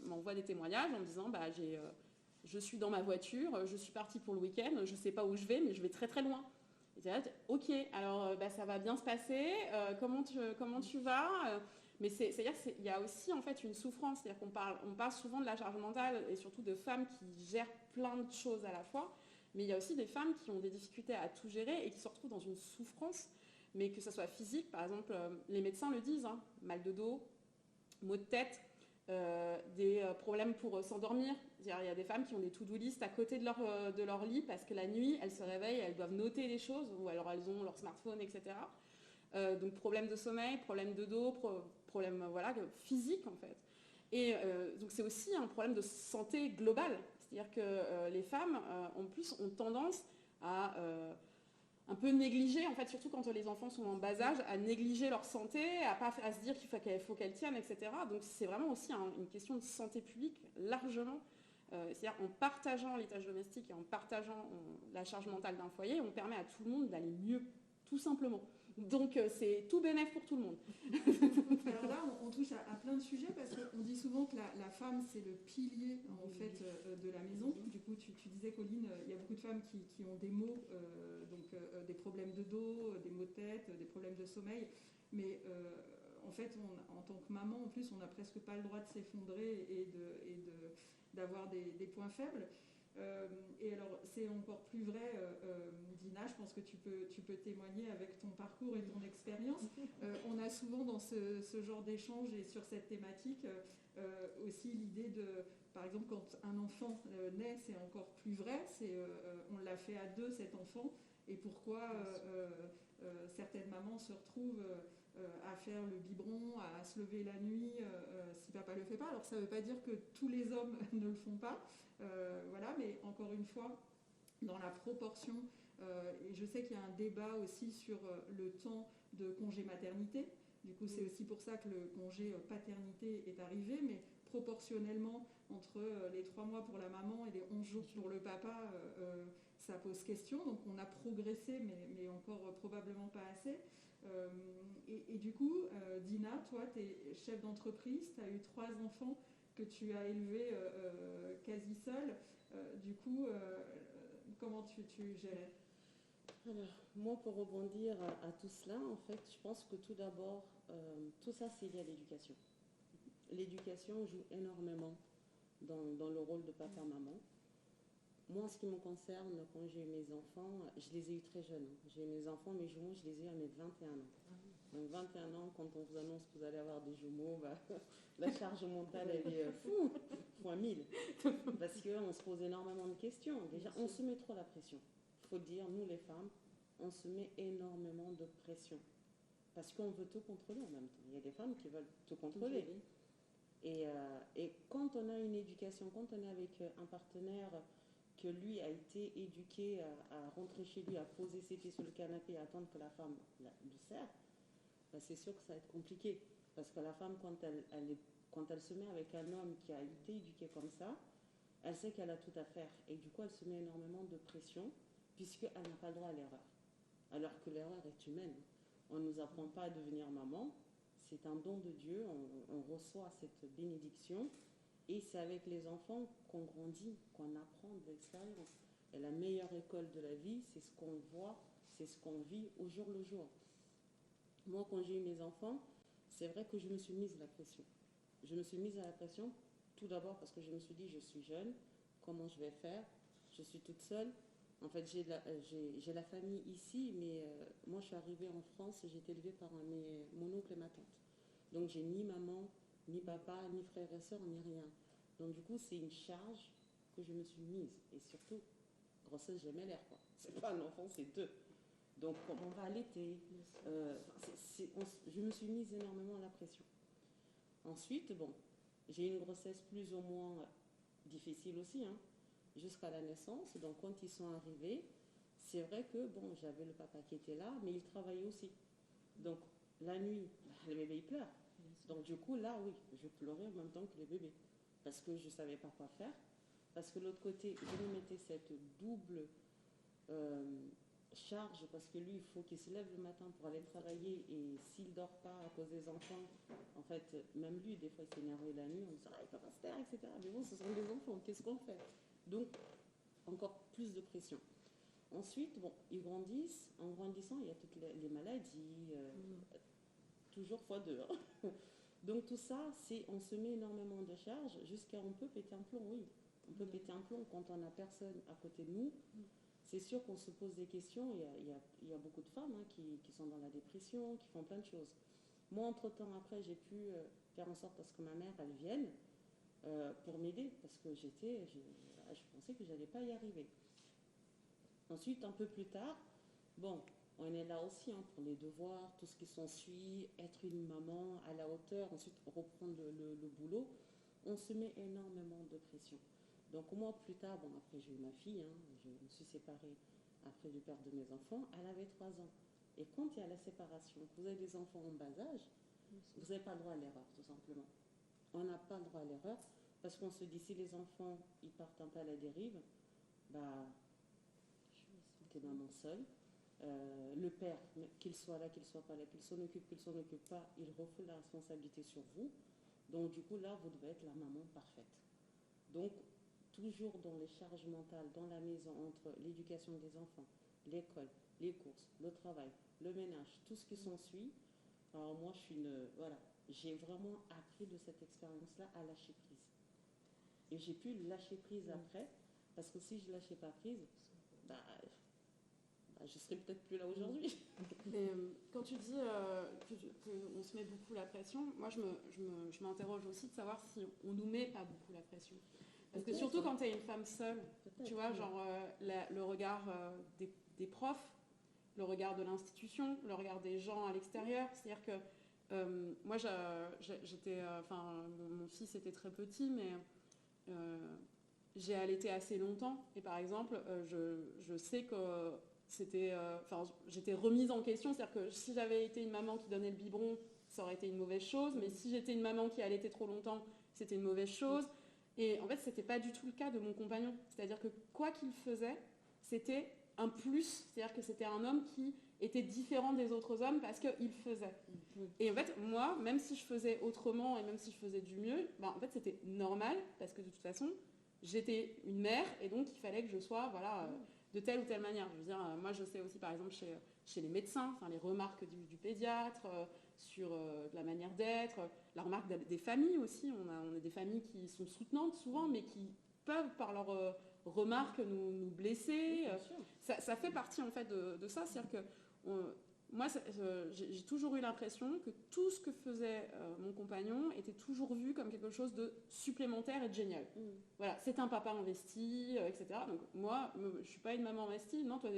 m'envoient des témoignages en me disant, je suis dans ma voiture, je suis partie pour le week-end, je ne sais pas où je vais, mais je vais très très loin. Et là, ok, alors ça va bien se passer, comment tu vas mais c'est-à-dire qu'il y a aussi en fait une souffrance, c'est-à-dire qu'on parle souvent de la charge mentale et surtout de femmes qui gèrent plein de choses à la fois, mais il y a aussi des femmes qui ont des difficultés à tout gérer et qui se retrouvent dans une souffrance, mais que ça soit physique, par exemple, les médecins le disent, hein, mal de dos, maux de tête, des problèmes pour s'endormir. Il y a des femmes qui ont des to-do list à côté de leur lit parce que la nuit, elles se réveillent, elles doivent noter des choses, ou alors elles ont leur smartphone, etc. Donc problème de sommeil, problème de dos, problème physique en fait. Et donc c'est aussi un problème de santé globale. C'est-à-dire que les femmes, en plus, ont tendance à un peu négliger, en fait, surtout quand les enfants sont en bas âge, à négliger leur santé, à se dire qu'il faut qu'elles tiennent, etc. Donc c'est vraiment aussi une question de santé publique, largement. C'est-à-dire en partageant les tâches domestiques et en partageant la charge mentale d'un foyer, on permet à tout le monde d'aller mieux, tout simplement. Donc c'est tout bénéf pour tout le monde. Alors là, on touche à plein de sujets parce qu'on dit souvent que la femme, c'est le pilier en fait de la maison. Du coup, tu disais, Colline, il y a beaucoup de femmes qui ont des maux, des problèmes de dos, des maux de tête, des problèmes de sommeil. Mais en fait, en tant que maman, en plus, on n'a presque pas le droit de s'effondrer et d'avoir des points faibles. Et alors, c'est encore plus vrai, Dina, je pense que tu peux témoigner avec ton parcours et ton expérience. On a souvent dans ce genre d'échange et sur cette thématique aussi l'idée de, par exemple, quand un enfant naît, c'est encore plus vrai, on l'a fait à deux, cet enfant, et pourquoi certaines mamans se retrouvent à faire le biberon, à se lever la nuit si papa ne le fait pas. Alors ça ne veut pas dire que tous les hommes ne le font pas, mais encore une fois, dans la proportion, et je sais qu'il y a un débat aussi sur le temps de congé maternité. Du coup, c'est aussi pour ça que le congé paternité est arrivé, mais proportionnellement, entre les 3 mois pour la maman et les 11 jours pour le papa, ça pose question. Donc on a progressé, mais encore probablement pas assez. Et du coup, Dina, toi, tu es chef d'entreprise, tu as eu 3 enfants que tu as élevés quasi seule. Du coup, comment tu gérais? Alors, moi, pour rebondir à tout cela, en fait, je pense que tout d'abord, tout ça, c'est lié à l'éducation. L'éducation joue énormément dans le rôle de papa-maman. Moi, en ce qui me concerne, quand j'ai eu mes enfants, je les ai eus très jeunes. J'ai eu mes enfants, mes jumeaux, je les ai eus à mes 21 ans. Donc 21 ans, quand on vous annonce que vous allez avoir des jumeaux, la charge mentale, elle est fois 1000. Parce qu'on se pose énormément de questions. Déjà, on se met trop la pression. Il faut dire, nous les femmes, on se met énormément de pression. Parce qu'on veut tout contrôler en même temps. Il y a des femmes qui veulent tout contrôler. Et quand on a une éducation, quand on est avec un partenaire que lui a été éduqué à rentrer chez lui, à poser ses pieds sur le canapé et à attendre que la femme lui serve, c'est sûr que ça va être compliqué. Parce que la femme, quand elle se met avec un homme qui a été éduqué comme ça, elle sait qu'elle a tout à faire. Et du coup, elle se met énormément de pression, puisqu'elle n'a pas le droit à l'erreur. Alors que l'erreur est humaine. On ne nous apprend pas à devenir maman. C'est un don de Dieu. On reçoit cette bénédiction. Et c'est avec les enfants qu'on grandit, qu'on apprend de l'expérience. Et la meilleure école de la vie, c'est ce qu'on voit, c'est ce qu'on vit au jour le jour. Moi, quand j'ai eu mes enfants, c'est vrai que je me suis mise la pression. Je me suis mise à la pression, tout d'abord parce que je me suis dit, je suis jeune, comment je vais faire? Je suis toute seule. En fait, j'ai la famille ici, mais moi, je suis arrivée en France et j'ai été élevée par mon oncle et ma tante. Donc, j'ai ni maman, ni papa, ni frère et soeur, ni rien. Donc, du coup, c'est une charge que je me suis mise. Et surtout, grossesse gémellaire, quoi. C'est pas un enfant, c'est deux. Donc, comme on va allaiter, je me suis mise énormément la pression. Ensuite, bon, j'ai eu une grossesse plus ou moins difficile aussi, hein, jusqu'à la naissance. Donc, quand ils sont arrivés, c'est vrai que, bon, j'avais le papa qui était là, mais il travaillait aussi. Donc, la nuit, le bébé, il pleure. Donc, du coup, là, oui, je pleurais en même temps que le bébé. Parce que je ne savais pas quoi faire. Parce que de l'autre côté, je me mettais cette double charge, parce que lui, il faut qu'il se lève le matin pour aller travailler. Et s'il ne dort pas à cause des enfants, en fait, même lui, des fois, il s'énervait la nuit. On disait, ah, il ne peut pas se taire, etc. Mais bon, ce sont des enfants, qu'est-ce qu'on fait? Donc, encore plus de pression. Ensuite, bon, ils grandissent. En grandissant, il y a toutes les maladies, toujours fois deux. Hein. Donc tout ça, on se met énormément de charges jusqu'à on peut péter un plomb, oui. On peut péter un plomb quand on n'a personne à côté de nous. C'est sûr qu'on se pose des questions. Il y a beaucoup de femmes hein, qui sont dans la dépression, qui font plein de choses. Moi, entre-temps, après, j'ai pu faire en sorte à ce que ma mère, elle vienne pour m'aider parce que je pensais que je n'allais pas y arriver. Ensuite, un peu plus tard, bon, on est là aussi hein, pour les devoirs, tout ce qui s'ensuit, être une maman à la hauteur, ensuite reprendre le boulot. On se met énormément de pression. Donc moi, plus tard, bon, après j'ai eu ma fille, hein, je me suis séparée après du père de mes enfants, elle avait 3 ans. Et quand il y a la séparation, que vous avez des enfants en bas âge, vous n'avez pas le droit à l'erreur, tout simplement. On n'a pas le droit à l'erreur, parce qu'on se dit, si les enfants, ils partent un peu à la dérive, bah, t'es maman seule. Le père, qu'il soit là, qu'il soit pas là, qu'il s'en occupe pas, il refoule la responsabilité sur vous. Donc du coup, là, vous devez être la maman parfaite. Donc, toujours dans les charges mentales, dans la maison, entre l'éducation des enfants, l'école, les courses, le travail, le ménage, tout ce qui s'ensuit. Alors moi, voilà, j'ai vraiment appris de cette expérience-là à lâcher prise. Et j'ai pu lâcher prise après, parce que si je ne lâchais pas prise, je serais peut-être plus là aujourd'hui. Mais quand tu dis qu'on se met beaucoup la pression, moi je m'interroge aussi de savoir si on nous met pas beaucoup la pression. Parce que surtout quand tu es une femme seule, tu vois, genre le regard des profs, le regard de l'institution, le regard des gens à l'extérieur. C'est-à-dire que moi j'étais, mon fils était très petit, mais j'ai allaité assez longtemps. Et par exemple, je sais que j'étais remise en question, c'est-à-dire que si j'avais été une maman qui donnait le biberon, ça aurait été une mauvaise chose, mais si j'étais une maman qui allaitait trop longtemps, c'était une mauvaise chose. Et en fait, c'était pas du tout le cas de mon compagnon. C'est-à-dire que quoi qu'il faisait, c'était un plus, c'est-à-dire que c'était un homme qui était différent des autres hommes parce qu'il faisait. Et en fait, moi, même si je faisais autrement et même si je faisais du mieux, en fait, c'était normal parce que de toute façon, j'étais une mère et donc il fallait que je sois, voilà, de telle ou telle manière. Je veux dire, moi, je sais aussi, par exemple, chez les médecins, les remarques du pédiatre sur la manière d'être, la remarque des familles aussi. On a des familles qui sont soutenantes souvent, mais qui peuvent, par leurs remarques, nous blesser. Ça fait partie, en fait, de ça. C'est-à-dire que moi, j'ai toujours eu l'impression que tout ce que faisait mon compagnon était toujours vu comme quelque chose de supplémentaire et de génial. Voilà, c'est un papa investi, etc. Donc moi, je ne suis pas une maman investie. Non, toi,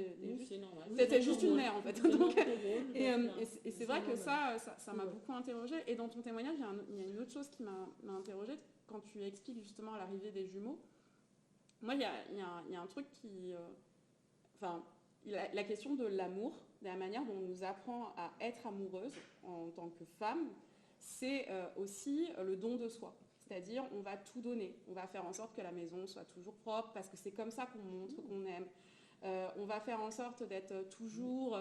t'étais juste une mère, en fait. Donc, et c'est vrai que ça m'a beaucoup interrogée. Et dans ton témoignage, il y a une autre chose qui m'a interrogée quand tu expliques justement l'arrivée des jumeaux. Moi, il y a un truc qui... la question de l'amour, de la manière dont on nous apprend à être amoureuse en tant que femme, c'est aussi le don de soi. C'est-à-dire, on va tout donner. On va faire en sorte que la maison soit toujours propre, parce que c'est comme ça qu'on montre qu'on aime. On va faire en sorte d'être toujours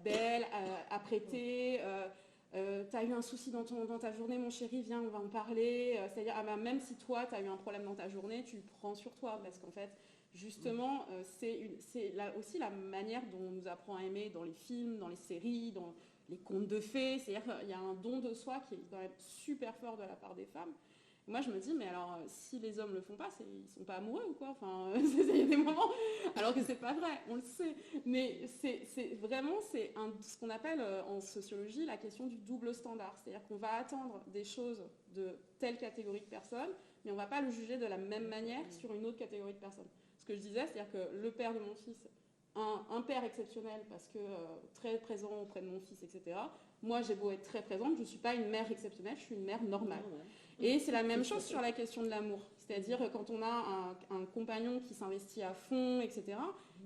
belle, apprêtée. T'as eu un souci dans ta journée, mon chéri, viens, on va en parler. C'est-à-dire, même si toi, t'as eu un problème dans ta journée, tu le prends sur toi, parce qu'en fait, justement, c'est aussi la manière dont on nous apprend à aimer dans les films, dans les séries, dans les contes de fées. C'est-à-dire qu'il y a un don de soi qui est quand même super fort de la part des femmes. Moi, je me dis, mais alors, si les hommes le font pas, ils sont pas amoureux ou quoi? Enfin, il y a des moments, alors que c'est pas vrai, on le sait. Mais c'est vraiment, ce qu'on appelle en sociologie la question du double standard. C'est-à-dire qu'on va attendre des choses de telle catégorie de personnes, mais on va pas le juger de la même manière sur une autre catégorie de personnes. Ce que je disais, c'est-à-dire que le père de mon fils, un père exceptionnel parce que très présent auprès de mon fils, etc. Moi, j'ai beau être très présente, je ne suis pas une mère exceptionnelle, je suis une mère normale. Et c'est la même chose sur la question de l'amour. C'est-à-dire quand on a un compagnon qui s'investit à fond, etc.,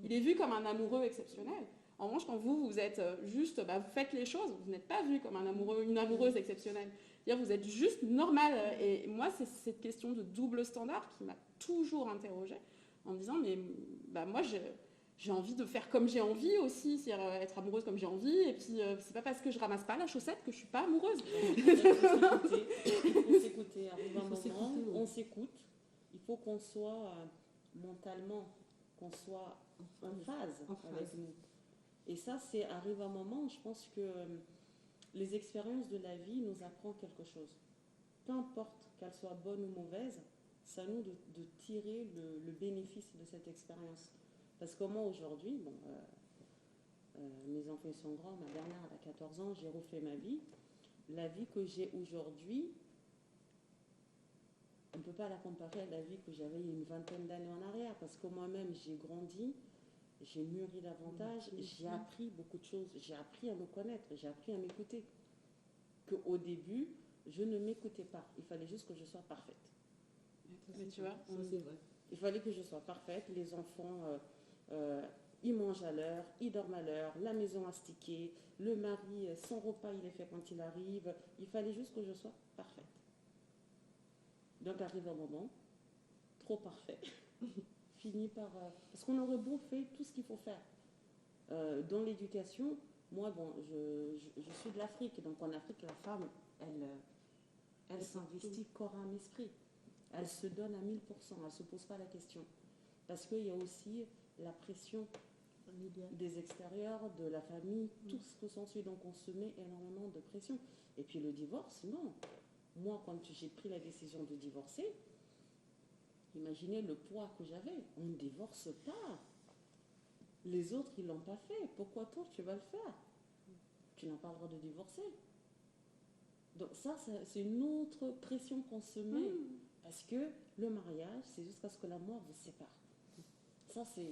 il est vu comme un amoureux exceptionnel. En revanche, quand vous êtes juste, vous faites les choses, vous n'êtes pas vu comme un amoureux, une amoureuse exceptionnelle. C'est-à-dire vous êtes juste normal. Et moi, c'est cette question de double standard qui m'a toujours interrogée en me disant, mais moi, j'ai envie de faire comme j'ai envie aussi, c'est-à-dire être amoureuse comme j'ai envie, et puis c'est pas parce que je ramasse pas la chaussette que je suis pas amoureuse. Il faut s'écouter, arrive un moment, on s'écoute, il faut qu'on soit mentalement, qu'on soit en phase avec nous. Et ça, c'est arrive un moment, je pense que les expériences de la vie nous apprennent quelque chose. Peu importe qu'elles soient bonnes ou mauvaises, c'est à nous de tirer le bénéfice de cette expérience. Parce que moi, aujourd'hui, mes enfants sont grands, ma dernière elle a 14 ans, j'ai refait ma vie. La vie que j'ai aujourd'hui, on ne peut pas la comparer à la vie que j'avais il y a une vingtaine d'années en arrière, parce que moi-même, j'ai grandi, j'ai mûri davantage, j'ai appris beaucoup de choses, j'ai appris à me connaître, j'ai appris à m'écouter. Qu'au début, je ne m'écoutais pas, il fallait juste que je sois parfaite. Mais tu vois, Ça, c'est vrai. Il fallait que je sois parfaite, les enfants... ils mangent à l'heure, ils dorment à l'heure, la maison astiquée, le mari, son repas, il est fait quand il arrive. Il fallait juste que je sois parfaite. Donc arrive un moment, trop parfait, fini par... parce qu'on aurait beau faire tout ce qu'il faut faire. Dans l'éducation, moi, je suis de l'Afrique, donc en Afrique, la femme, elle s'investit corps, âme, esprit. Elle se donne à 1000%, elle ne se pose pas la question. Parce qu'il y a aussi la pression des extérieurs, de la famille, tout ce que s'ensuit. Donc on se met énormément de pression. Et puis le divorce, non. Moi, quand j'ai pris la décision de divorcer, imaginez le poids que j'avais. On ne divorce pas. Les autres, ils ne l'ont pas fait. Pourquoi toi, tu vas le faire? Tu n'as pas le droit de divorcer. Donc ça, c'est une autre pression qu'on se met. Parce que le mariage, c'est jusqu'à ce que la mort vous sépare. Ça, c'est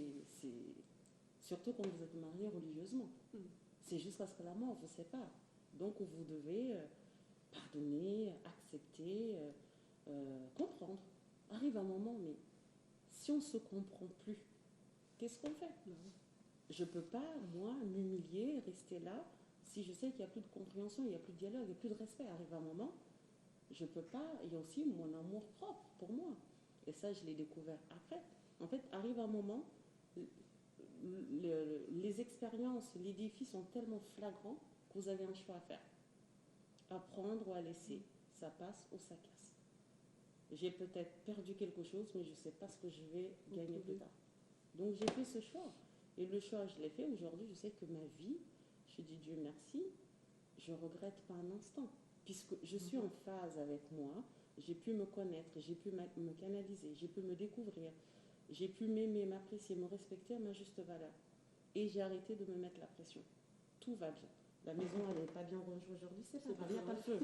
surtout quand vous êtes marié religieusement. C'est jusqu'à ce que la mort vous sépare. Donc, vous devez pardonner, accepter, comprendre. Arrive un moment, mais si on ne se comprend plus, qu'est-ce qu'on fait? Je ne peux pas, moi, m'humilier, rester là, si je sais qu'il n'y a plus de compréhension, il n'y a plus de dialogue, il n'y a plus de respect. Arrive un moment, je ne peux pas. Il y a aussi mon amour propre pour moi. Et ça, je l'ai découvert après. En fait, arrive un moment, les expériences, les défis sont tellement flagrants que vous avez un choix à faire. À prendre ou à laisser. Ça passe ou ça casse. J'ai peut-être perdu quelque chose, mais je ne sais pas ce que je vais gagner plus tard. Donc j'ai fait ce choix. Et le choix, je l'ai fait. Aujourd'hui, je sais que ma vie, je dis Dieu merci, je ne regrette pas un instant. Puisque je suis en phase avec moi, j'ai pu me connaître, j'ai pu me canaliser, j'ai pu me découvrir. J'ai pu m'aimer, m'apprécier, me respecter à ma juste valeur. Et j'ai arrêté de me mettre la pression. Tout va bien. La maison, elle n'est pas bien rangée aujourd'hui, c'est pas grave, il n'y a pas de feu.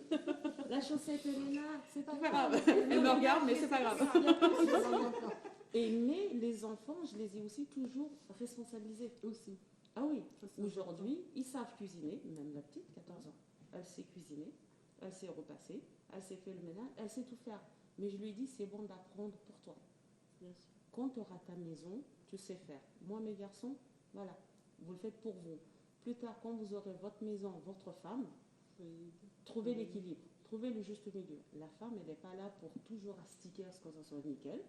La chaussette, elle est là, c'est pas grave. Elle me regarde, mais c'est pas grave. Mais les enfants, je les ai aussi toujours responsabilisés. Aussi. Ah oui, aujourd'hui, ils savent cuisiner, même la petite, 14 ans. Elle sait cuisiner, elle sait repasser, elle sait faire le ménage, elle sait tout faire. Mais je lui dis, c'est bon d'apprendre pour toi. Bien sûr. Quand tu auras ta maison, tu sais faire. Moi, mes garçons, voilà, vous le faites pour vous. Plus tard, quand vous aurez votre maison, votre femme, trouvez l'équilibre, trouvez le juste milieu. La femme, elle n'est pas là pour toujours astiquer à ce que ça soit nickel.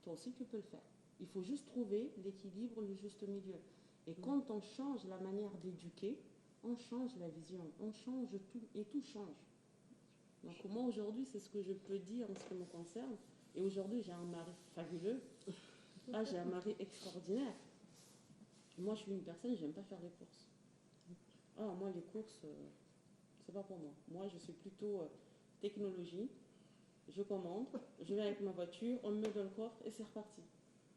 Toi aussi, tu peux le faire. Il faut juste trouver l'équilibre, le juste milieu. Et quand on change la manière d'éduquer, on change la vision, on change tout, et tout change. Donc moi, aujourd'hui, c'est ce que je peux dire en ce qui me concerne. Et aujourd'hui, j'ai un mari fabuleux. Ah, j'ai un mari extraordinaire. Moi, je suis une personne, j'aime pas faire les courses. Ah, moi, les courses, c'est pas pour moi. Moi, je suis plutôt technologie. je commande, je vais avec ma voiture, on me met dans le coffre et c'est reparti.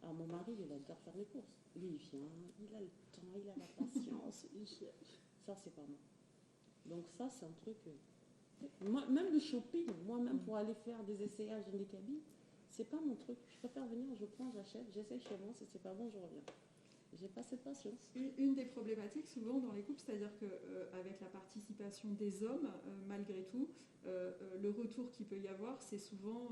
Alors mon mari, il adore faire les courses. Lui, il vient, il a le temps, il a la patience. Ça, c'est pas moi. Donc ça, c'est un truc... Moi, même le shopping, moi-même pour aller faire des essayages dans des cabines, c'est pas mon truc. Je préfère venir, je prends, j'achète, j'essaye chez moi, si c'est pas bon, je reviens. J'ai pas cette patience. Une des problématiques souvent dans les couples, c'est-à-dire qu'avec la participation des hommes, malgré tout, le retour qu'il peut y avoir, c'est souvent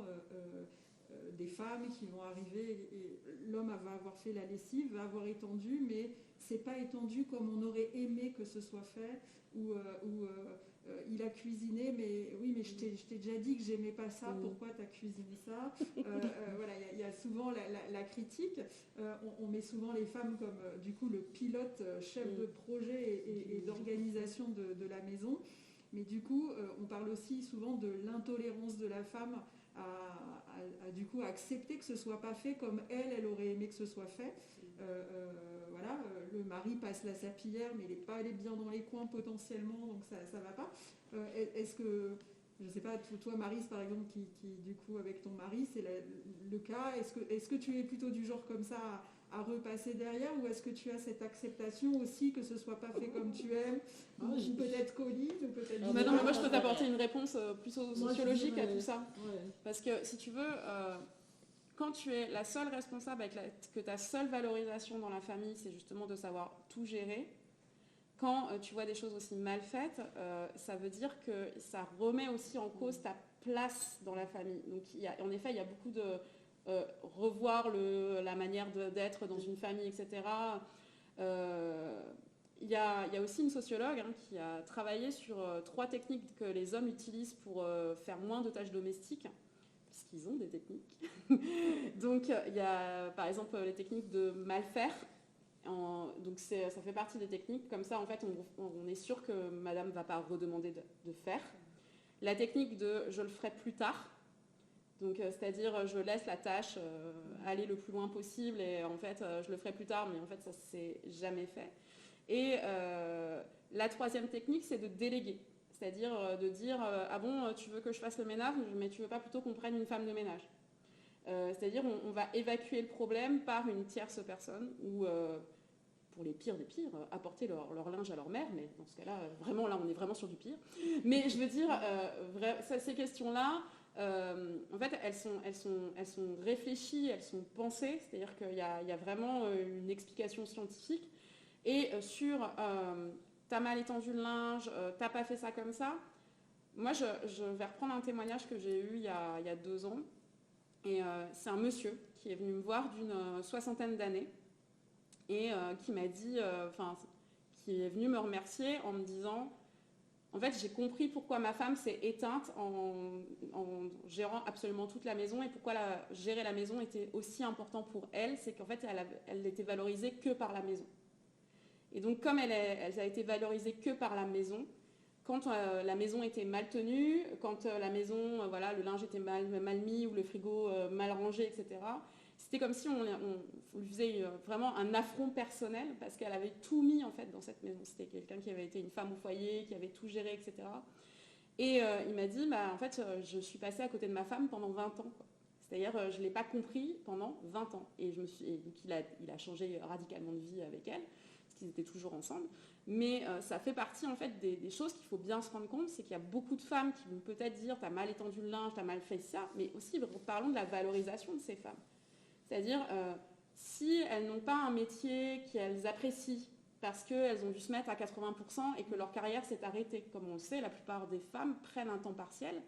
des femmes qui vont arriver et l'homme va avoir fait la lessive, va avoir étendu, mais c'est pas étendu comme on aurait aimé que ce soit fait, ou il a cuisiné, mais oui, mais je t'ai déjà dit que j'aimais pas ça, pourquoi tu as cuisiné ça? Voilà, il y a souvent la critique. On met souvent les femmes comme du coup le pilote, chef de projet et d'organisation de la maison. Mais du coup, on parle aussi souvent de l'intolérance de la femme à du coup accepter que ce soit pas fait comme elle aurait aimé que ce soit fait. Voilà, le mari passe la serpillière, mais il n'est pas allé bien dans les coins potentiellement, donc ça va pas. Est-ce que, je sais pas, toi Maryse par exemple, qui du coup avec ton mari, c'est le cas, est-ce que tu es plutôt du genre comme ça à repasser derrière, ou est-ce que tu as cette acceptation aussi que ce soit pas fait comme tu aimes, ou peut-être Colline, ou peut-être... Non, mais moi je peux t'apporter une réponse plutôt sociologique à tout ça. Ouais. Parce que si tu veux, quand tu es la seule responsable, que ta seule valorisation dans la famille, c'est justement de savoir tout gérer, quand tu vois des choses aussi mal faites, ça veut dire que ça remet aussi en cause ta place dans la famille. Donc en effet, il y a beaucoup de... revoir la manière d'être dans une famille, etc. Il y a aussi une sociologue qui a travaillé sur 3 techniques que les hommes utilisent pour faire moins de tâches domestiques, puisqu'ils ont des techniques. Donc il y a par exemple les techniques de mal faire. Donc ça fait partie des techniques. Comme ça, en fait, on est sûr que madame ne va pas redemander de faire. La technique de je le ferai plus tard. Donc, c'est-à-dire, je laisse la tâche aller le plus loin possible et en fait, je le ferai plus tard, mais en fait, ça s'est jamais fait. Et la 3e technique, c'est de déléguer. C'est-à-dire de dire, ah bon, tu veux que je fasse le ménage, mais tu veux pas plutôt qu'on prenne une femme de ménage. C'est-à-dire, on va évacuer le problème par une tierce personne ou, pour les pires des pires, apporter leur linge à leur mère, mais dans ce cas-là, vraiment, là, on est vraiment sur du pire. Mais je veux dire, ces questions-là, en fait, elles sont réfléchies, elles sont pensées, c'est-à-dire qu'il y a vraiment une explication scientifique. Et sur t'as mal étendu le linge, t'as pas fait ça comme ça. Moi, je vais reprendre un témoignage que j'ai eu il y a 2 ans. Et c'est un monsieur qui est venu me voir d'une 60aine d'années et qui m'a dit, qui est venu me remercier en me disant... En fait, j'ai compris pourquoi ma femme s'est éteinte en gérant absolument toute la maison et pourquoi gérer la maison était aussi important pour elle. C'est qu'en fait, elle n'était valorisée que par la maison. Et donc, comme elle a été valorisée que par la maison, quand la maison était mal tenue, quand la maison, le linge était mal mis ou le frigo mal rangé, etc., c'était comme si on lui faisait vraiment un affront personnel parce qu'elle avait tout mis en fait dans cette maison. C'était quelqu'un qui avait été une femme au foyer, qui avait tout géré, etc. Et il m'a dit, en fait, je suis passée à côté de ma femme pendant 20 ans. C'est-à-dire, je ne l'ai pas compris pendant 20 ans. Et donc, il a changé radicalement de vie avec elle, parce qu'ils étaient toujours ensemble. Mais ça fait partie en fait des choses qu'il faut bien se rendre compte, c'est qu'il y a beaucoup de femmes qui vont peut-être dire, t'as mal étendu le linge, t'as mal fait ça, mais aussi parlons de la valorisation de ces femmes. C'est-à-dire, si elles n'ont pas un métier qu'elles apprécient parce qu'elles ont dû se mettre à 80% et que leur carrière s'est arrêtée, comme on le sait, la plupart des femmes prennent un temps partiel.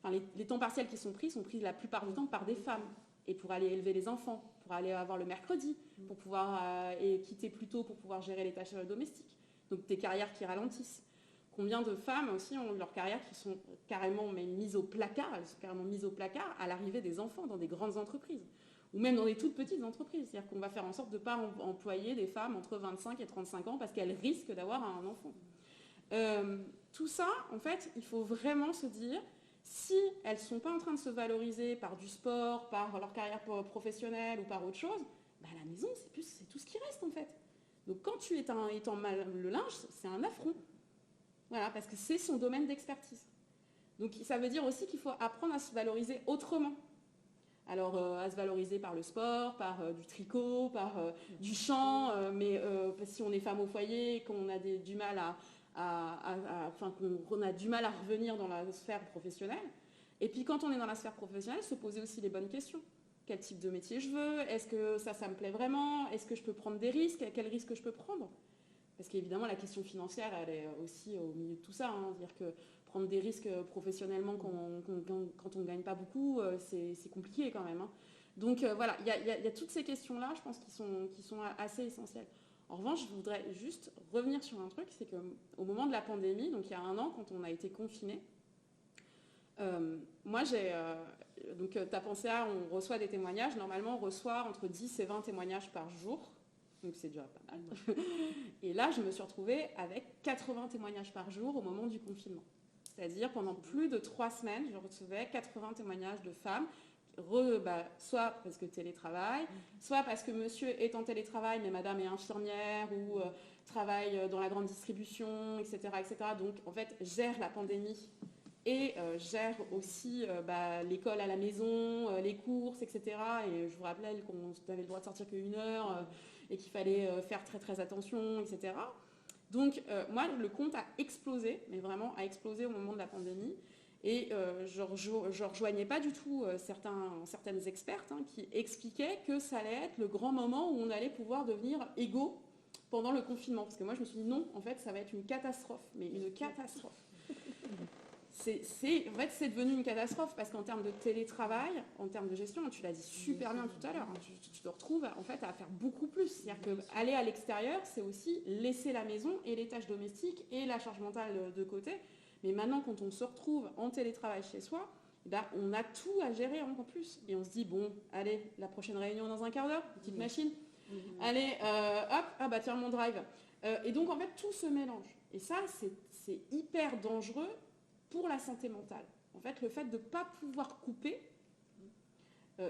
Enfin, les temps partiels qui sont pris la plupart du temps par des femmes. Et pour aller élever les enfants, pour aller avoir le mercredi, pour pouvoir quitter plus tôt pour pouvoir gérer les tâches domestiques. Donc des carrières qui ralentissent. Combien de femmes aussi ont leurs carrières qui sont carrément mises au placard, elles sont carrément mises au placard à l'arrivée des enfants dans des grandes entreprises. Ou même dans des toutes petites entreprises. C'est-à-dire qu'on va faire en sorte de ne pas employer des femmes entre 25 et 35 ans parce qu'elles risquent d'avoir un enfant. Tout ça, en fait, il faut vraiment se dire, si elles ne sont pas en train de se valoriser par du sport, par leur carrière professionnelle ou par autre chose, la maison, c'est tout ce qui reste, en fait. Donc quand tu étends mal le linge, c'est un affront. Voilà, parce que c'est son domaine d'expertise. Donc ça veut dire aussi qu'il faut apprendre à se valoriser autrement. Alors à se valoriser par le sport, par du tricot, par du chant, mais si on est femme au foyer, qu'on a du mal qu'on a du mal à revenir dans la sphère professionnelle. Et puis quand on est dans la sphère professionnelle, se poser aussi les bonnes questions. Quel type de métier je veux? Est-ce que ça me plaît vraiment? Est-ce que je peux prendre des risques? Quels risques je peux prendre? Parce qu'évidemment, la question financière, elle est aussi au milieu de tout ça. C'est-à-dire que prendre des risques professionnellement quand on ne gagne pas beaucoup, c'est compliqué quand même. Donc voilà, il y a toutes ces questions-là, je pense, qui sont assez essentielles. En revanche, je voudrais juste revenir sur un truc, c'est qu'au moment de la pandémie, donc il y a 1 an, quand on a été confinés, moi donc tu as pensé on reçoit des témoignages, normalement on reçoit entre 10 et 20 témoignages par jour, donc c'est déjà pas mal. Et là, je me suis retrouvée avec 80 témoignages par jour au moment du confinement. C'est-à-dire pendant plus de 3 semaines, je recevais 80 témoignages de femmes, soit parce que télétravail, soit parce que monsieur est en télétravail, mais madame est infirmière ou travaille dans la grande distribution, etc., etc. Donc en fait, gère la pandémie et gère aussi l'école à la maison, les courses, etc. Et je vous rappelle qu'on avait le droit de sortir qu'1 heure et qu'il fallait faire très très attention, etc. Donc moi, le compte a explosé, mais vraiment a explosé au moment de la pandémie. Et je ne rejoignais pas du tout certaines expertes qui expliquaient que ça allait être le grand moment où on allait pouvoir devenir égaux pendant le confinement. Parce que moi, je me suis dit non, en fait, ça va être une catastrophe, mais une catastrophe. En fait, c'est devenu une catastrophe parce qu'en termes de télétravail, en termes de gestion, tu l'as dit super bien tout à l'heure, tu te retrouves en fait à faire beaucoup plus. C'est-à-dire qu'aller à l'extérieur, c'est aussi laisser la maison et les tâches domestiques et la charge mentale de côté. Mais maintenant, quand on se retrouve en télétravail chez soi, on a tout à gérer encore plus. Et on se dit, bon, allez, la prochaine réunion dans un quart d'heure, petite machine. Allez, hop, tiens, mon drive. Et donc, en fait, tout se mélange. Et ça, c'est hyper dangereux pour la santé mentale. En fait, le fait de ne pas pouvoir couper,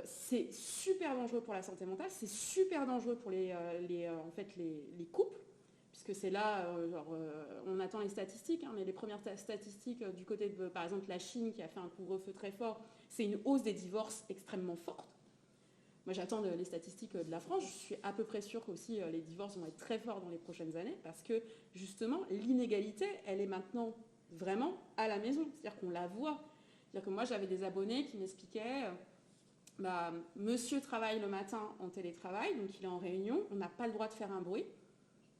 c'est super dangereux pour la santé mentale, c'est super dangereux pour les couples, puisque c'est là, on attend les statistiques, mais les premières statistiques du côté de, par exemple, la Chine, qui a fait un couvre-feu très fort, c'est une hausse des divorces extrêmement forte. Moi, j'attends les statistiques de la France. Je suis à peu près sûre qu'aussi les divorces vont être très forts dans les prochaines années, parce que, justement, l'inégalité, elle est maintenant vraiment à la maison, c'est-à-dire qu'on la voit. C'est-à-dire que moi, j'avais des abonnés qui m'expliquaient monsieur travaille le matin en télétravail, donc il est en réunion, on n'a pas le droit de faire un bruit,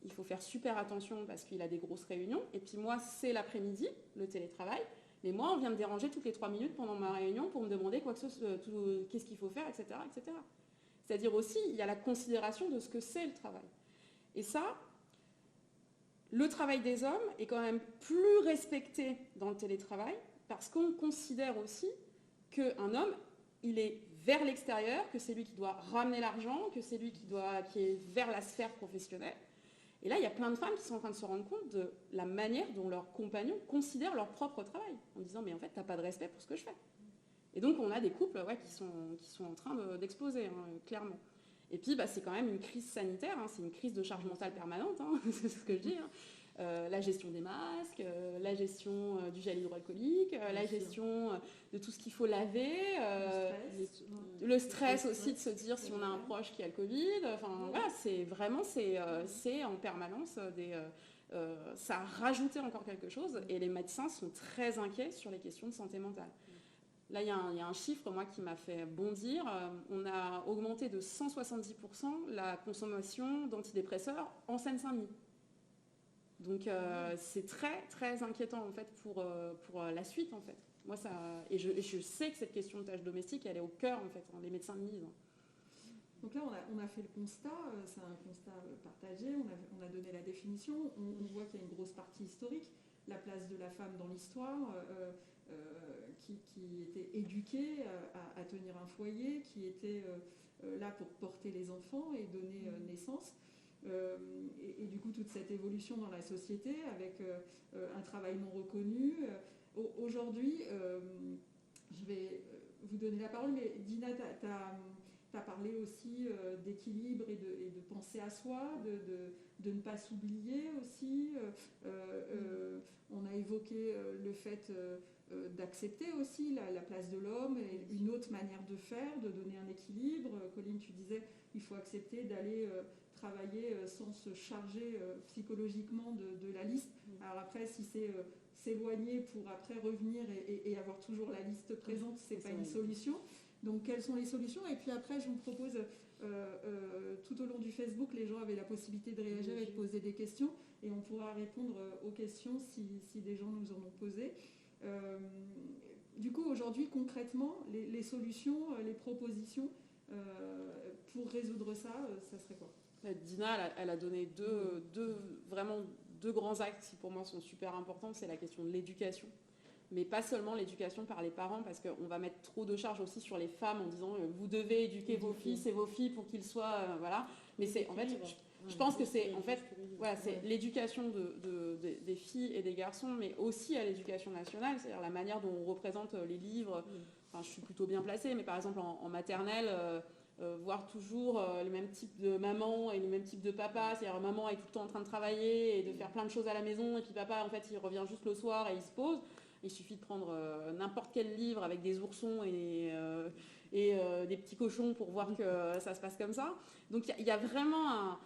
il faut faire super attention parce qu'il a des grosses réunions, et puis moi, c'est l'après-midi, le télétravail, mais moi, on vient me déranger toutes les 3 minutes pendant ma réunion pour me demander qu'est-ce qu'il faut faire, etc., etc. C'est-à-dire aussi, il y a la considération de ce que c'est le travail. Et ça, le travail des hommes est quand même plus respecté dans le télétravail parce qu'on considère aussi qu'un homme, il est vers l'extérieur, que c'est lui qui doit ramener l'argent, que c'est lui qui est vers la sphère professionnelle. Et là, il y a plein de femmes qui sont en train de se rendre compte de la manière dont leurs compagnons considèrent leur propre travail, en disant mais en fait, t'as pas de respect pour ce que je fais. Et donc, on a des couples qui sont en train d'exploser, clairement. Et puis, c'est quand même une crise sanitaire, c'est une crise de charge mentale permanente, c'est ce que je dis. La gestion des masques, la gestion du gel hydroalcoolique, la gestion de tout ce qu'il faut laver, le stress aussi de se dire si on a un proche qui a le Covid. Enfin, voilà, c'est en permanence ça a rajouté encore quelque chose et les médecins sont très inquiets sur les questions de santé mentale. Là, il y a un chiffre, moi, qui m'a fait bondir. On a augmenté de 170% la consommation d'antidépresseurs en Seine-Saint-Denis. Donc, c'est très, très inquiétant, en fait, pour la suite, en fait. Moi, et je sais que cette question de tâches domestiques, elle est au cœur, en fait, les médecins me disent. Donc là, on a fait le constat, c'est un constat partagé, on a donné la définition, on voit qu'il y a une grosse partie historique, la place de la femme dans l'histoire, qui était éduquée à tenir un foyer, qui était là pour porter les enfants et donner naissance. Et du coup, toute cette évolution dans la société avec un travail non reconnu. Aujourd'hui, je vais vous donner la parole, mais Dina, tu as parlé aussi d'équilibre et de penser à soi, de ne pas s'oublier aussi. On a évoqué le fait d'accepter aussi la place de l'homme et une autre manière de faire, de donner un équilibre. Colline, tu disais, il faut accepter d'aller travailler sans se charger psychologiquement de la liste. Alors après, si c'est s'éloigner pour après revenir et avoir toujours la liste présente, c'est pas une solution. Donc quelles sont les solutions? Et puis après, je vous propose, tout au long du Facebook, les gens avaient la possibilité de réagir et de poser des questions, et on pourra répondre aux questions si des gens nous en ont posé. Du coup, aujourd'hui, concrètement, les solutions, les propositions pour résoudre ça, ça serait quoi? Dina, elle a donné vraiment deux grands axes qui pour moi sont super importants. C'est la question de l'éducation, mais pas seulement l'éducation par les parents, parce qu'on va mettre trop de charges aussi sur les femmes en disant vous devez éduquer vos fils et vos filles pour qu'ils soient voilà. Mais c'est en fait, je pense que c'est en fait voilà, c'est l'éducation des filles et des garçons, mais aussi à l'éducation nationale, c'est-à-dire la manière dont on représente les livres. Enfin, je suis plutôt bien placée, mais par exemple en maternelle. Voir toujours les mêmes types de maman et les mêmes types de papa, c'est-à-dire maman est tout le temps en train de travailler et de faire plein de choses à la maison, et puis papa en fait il revient juste le soir et il se pose. Il suffit de prendre n'importe quel livre avec des oursons et des petits cochons pour voir que ça se passe comme ça. Donc il y a vraiment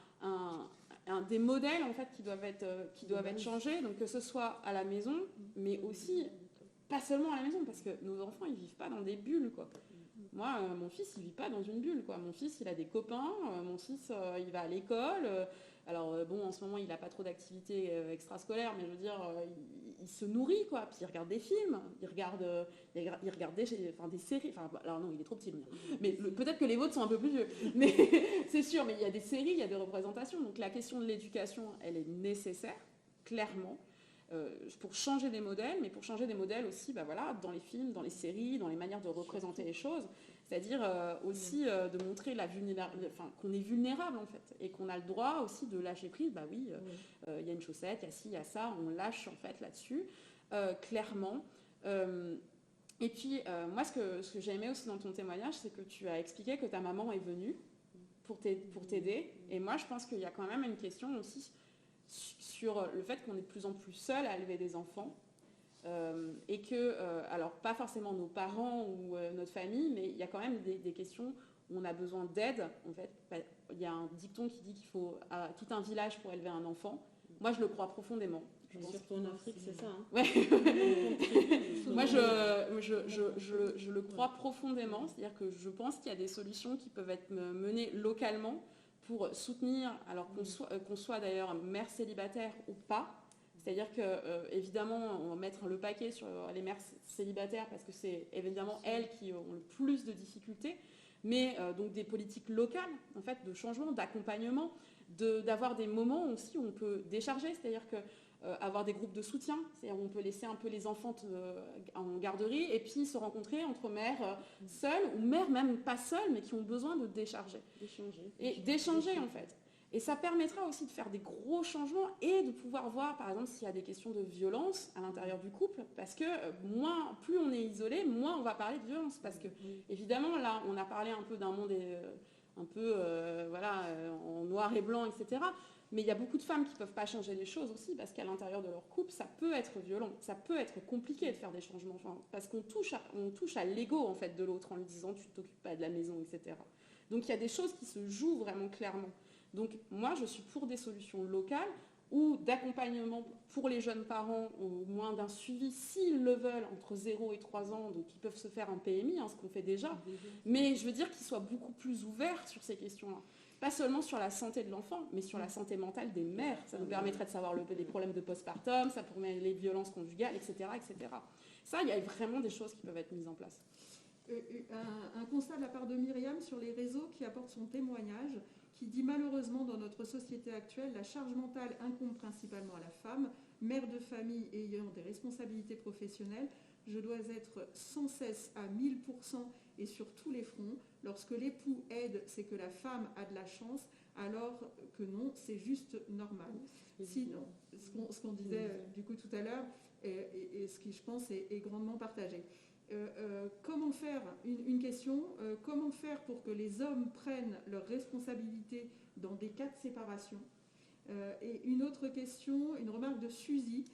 des modèles en fait qui doivent être changés, donc que ce soit à la maison, mais aussi pas seulement à la maison, parce que nos enfants ils vivent pas dans des bulles quoi. Moi, mon fils, il vit pas dans une bulle, quoi. Mon fils, il a des copains. Mon fils, il va à l'école. Alors, bon, en ce moment, il n'a pas trop d'activités extrascolaires, mais je veux dire, il se nourrit, quoi. Puis il regarde des films, il regarde des séries. Enfin, alors non, il est trop petit, mais peut-être que les vôtres sont un peu plus vieux. Mais c'est sûr, mais il y a des séries, il y a des représentations. Donc la question de l'éducation, elle est nécessaire, clairement. Pour changer des modèles, mais pour changer des modèles aussi voilà, dans les films, dans les séries, dans les manières de représenter les choses, c'est-à-dire aussi de montrer qu'on est vulnérable en fait, et qu'on a le droit aussi de lâcher prise. Bah oui, il y a une chaussette, il y a ci, il y a ça, on lâche en fait là-dessus, clairement. Et puis moi ce que j'ai aimé aussi dans ton témoignage, c'est que tu as expliqué que ta maman est venue pour t'aider, et moi je pense qu'il y a quand même une question aussi sur le fait qu'on est de plus en plus seul à élever des enfants, et que, alors pas forcément nos parents ou notre famille, mais il y a quand même des questions où on a besoin d'aide. En fait, il y a un dicton qui dit qu'il faut tout un village pour élever un enfant. Moi, je le crois profondément. Surtout en Afrique, c'est ça. Hein. Ouais. Moi, je le crois profondément. C'est-à-dire que je pense qu'il y a des solutions qui peuvent être menées localement pour soutenir, alors qu'on soit d'ailleurs mère célibataire ou pas. C'est-à-dire que, évidemment, on va mettre le paquet sur les mères célibataires parce que c'est évidemment elles qui ont le plus de difficultés, mais donc des politiques locales, en fait, de changement, d'accompagnement, d'avoir des moments aussi où on peut décharger, c'est-à-dire que avoir des groupes de soutien, c'est-à-dire où on peut laisser un peu les enfants en garderie et puis se rencontrer entre mères seules ou mères même pas seules mais qui ont besoin de décharger. D'échanger en fait. Et ça permettra aussi de faire des gros changements et de pouvoir voir par exemple s'il y a des questions de violence à l'intérieur du couple, parce que plus on est isolé, moins on va parler de violence, parce que évidemment là on a parlé un peu d'un monde en noir et blanc, etc. Mais il y a beaucoup de femmes qui ne peuvent pas changer les choses aussi, parce qu'à l'intérieur de leur couple, ça peut être violent, ça peut être compliqué de faire des changements, parce qu'on touche à l'ego en fait, de l'autre en lui disant tu ne t'occupes pas de la maison, etc. Donc il y a des choses qui se jouent vraiment clairement. Donc moi, je suis pour des solutions locales ou d'accompagnement pour les jeunes parents, au moins d'un suivi, s'ils le veulent, entre 0 et 3 ans, donc ils peuvent se faire un PMI, ce qu'on fait déjà. Mais je veux dire qu'ils soient beaucoup plus ouverts sur ces questions-là. Pas seulement sur la santé de l'enfant, mais sur la santé mentale des mères. Ça nous permettrait de savoir les problèmes de postpartum, ça pourrait les violences conjugales, etc., etc. Ça, il y a vraiment des choses qui peuvent être mises en place. Un constat de la part de Myriam sur les réseaux qui apporte son témoignage, qui dit malheureusement dans notre société actuelle, la charge mentale incombe principalement à la femme, mère de famille ayant des responsabilités professionnelles. Je dois être sans cesse à 1000% et sur tous les fronts. Lorsque l'époux aide, c'est que la femme a de la chance, alors que non, c'est juste normal. Sinon, ce qu'on disait du coup tout à l'heure, et ce qui je pense est grandement partagé. Comment faire, une question, comment faire pour que les hommes prennent leurs responsabilités dans des cas de séparation? Et une autre question, une remarque de Suzy,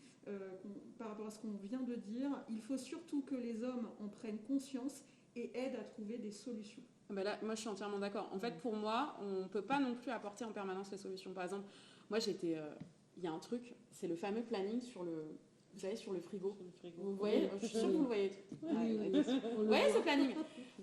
par rapport à ce qu'on vient de dire, il faut surtout que les hommes en prennent conscience et aident à trouver des solutions. Ben là, moi, je suis entièrement d'accord. En fait, pour moi, on ne peut pas non plus apporter en permanence les solutions. Par exemple, moi, il y a un truc, c'est le fameux planning sur le frigo. Vous voyez, je suis sûre que vous le voyez. Vous voyez ce planning?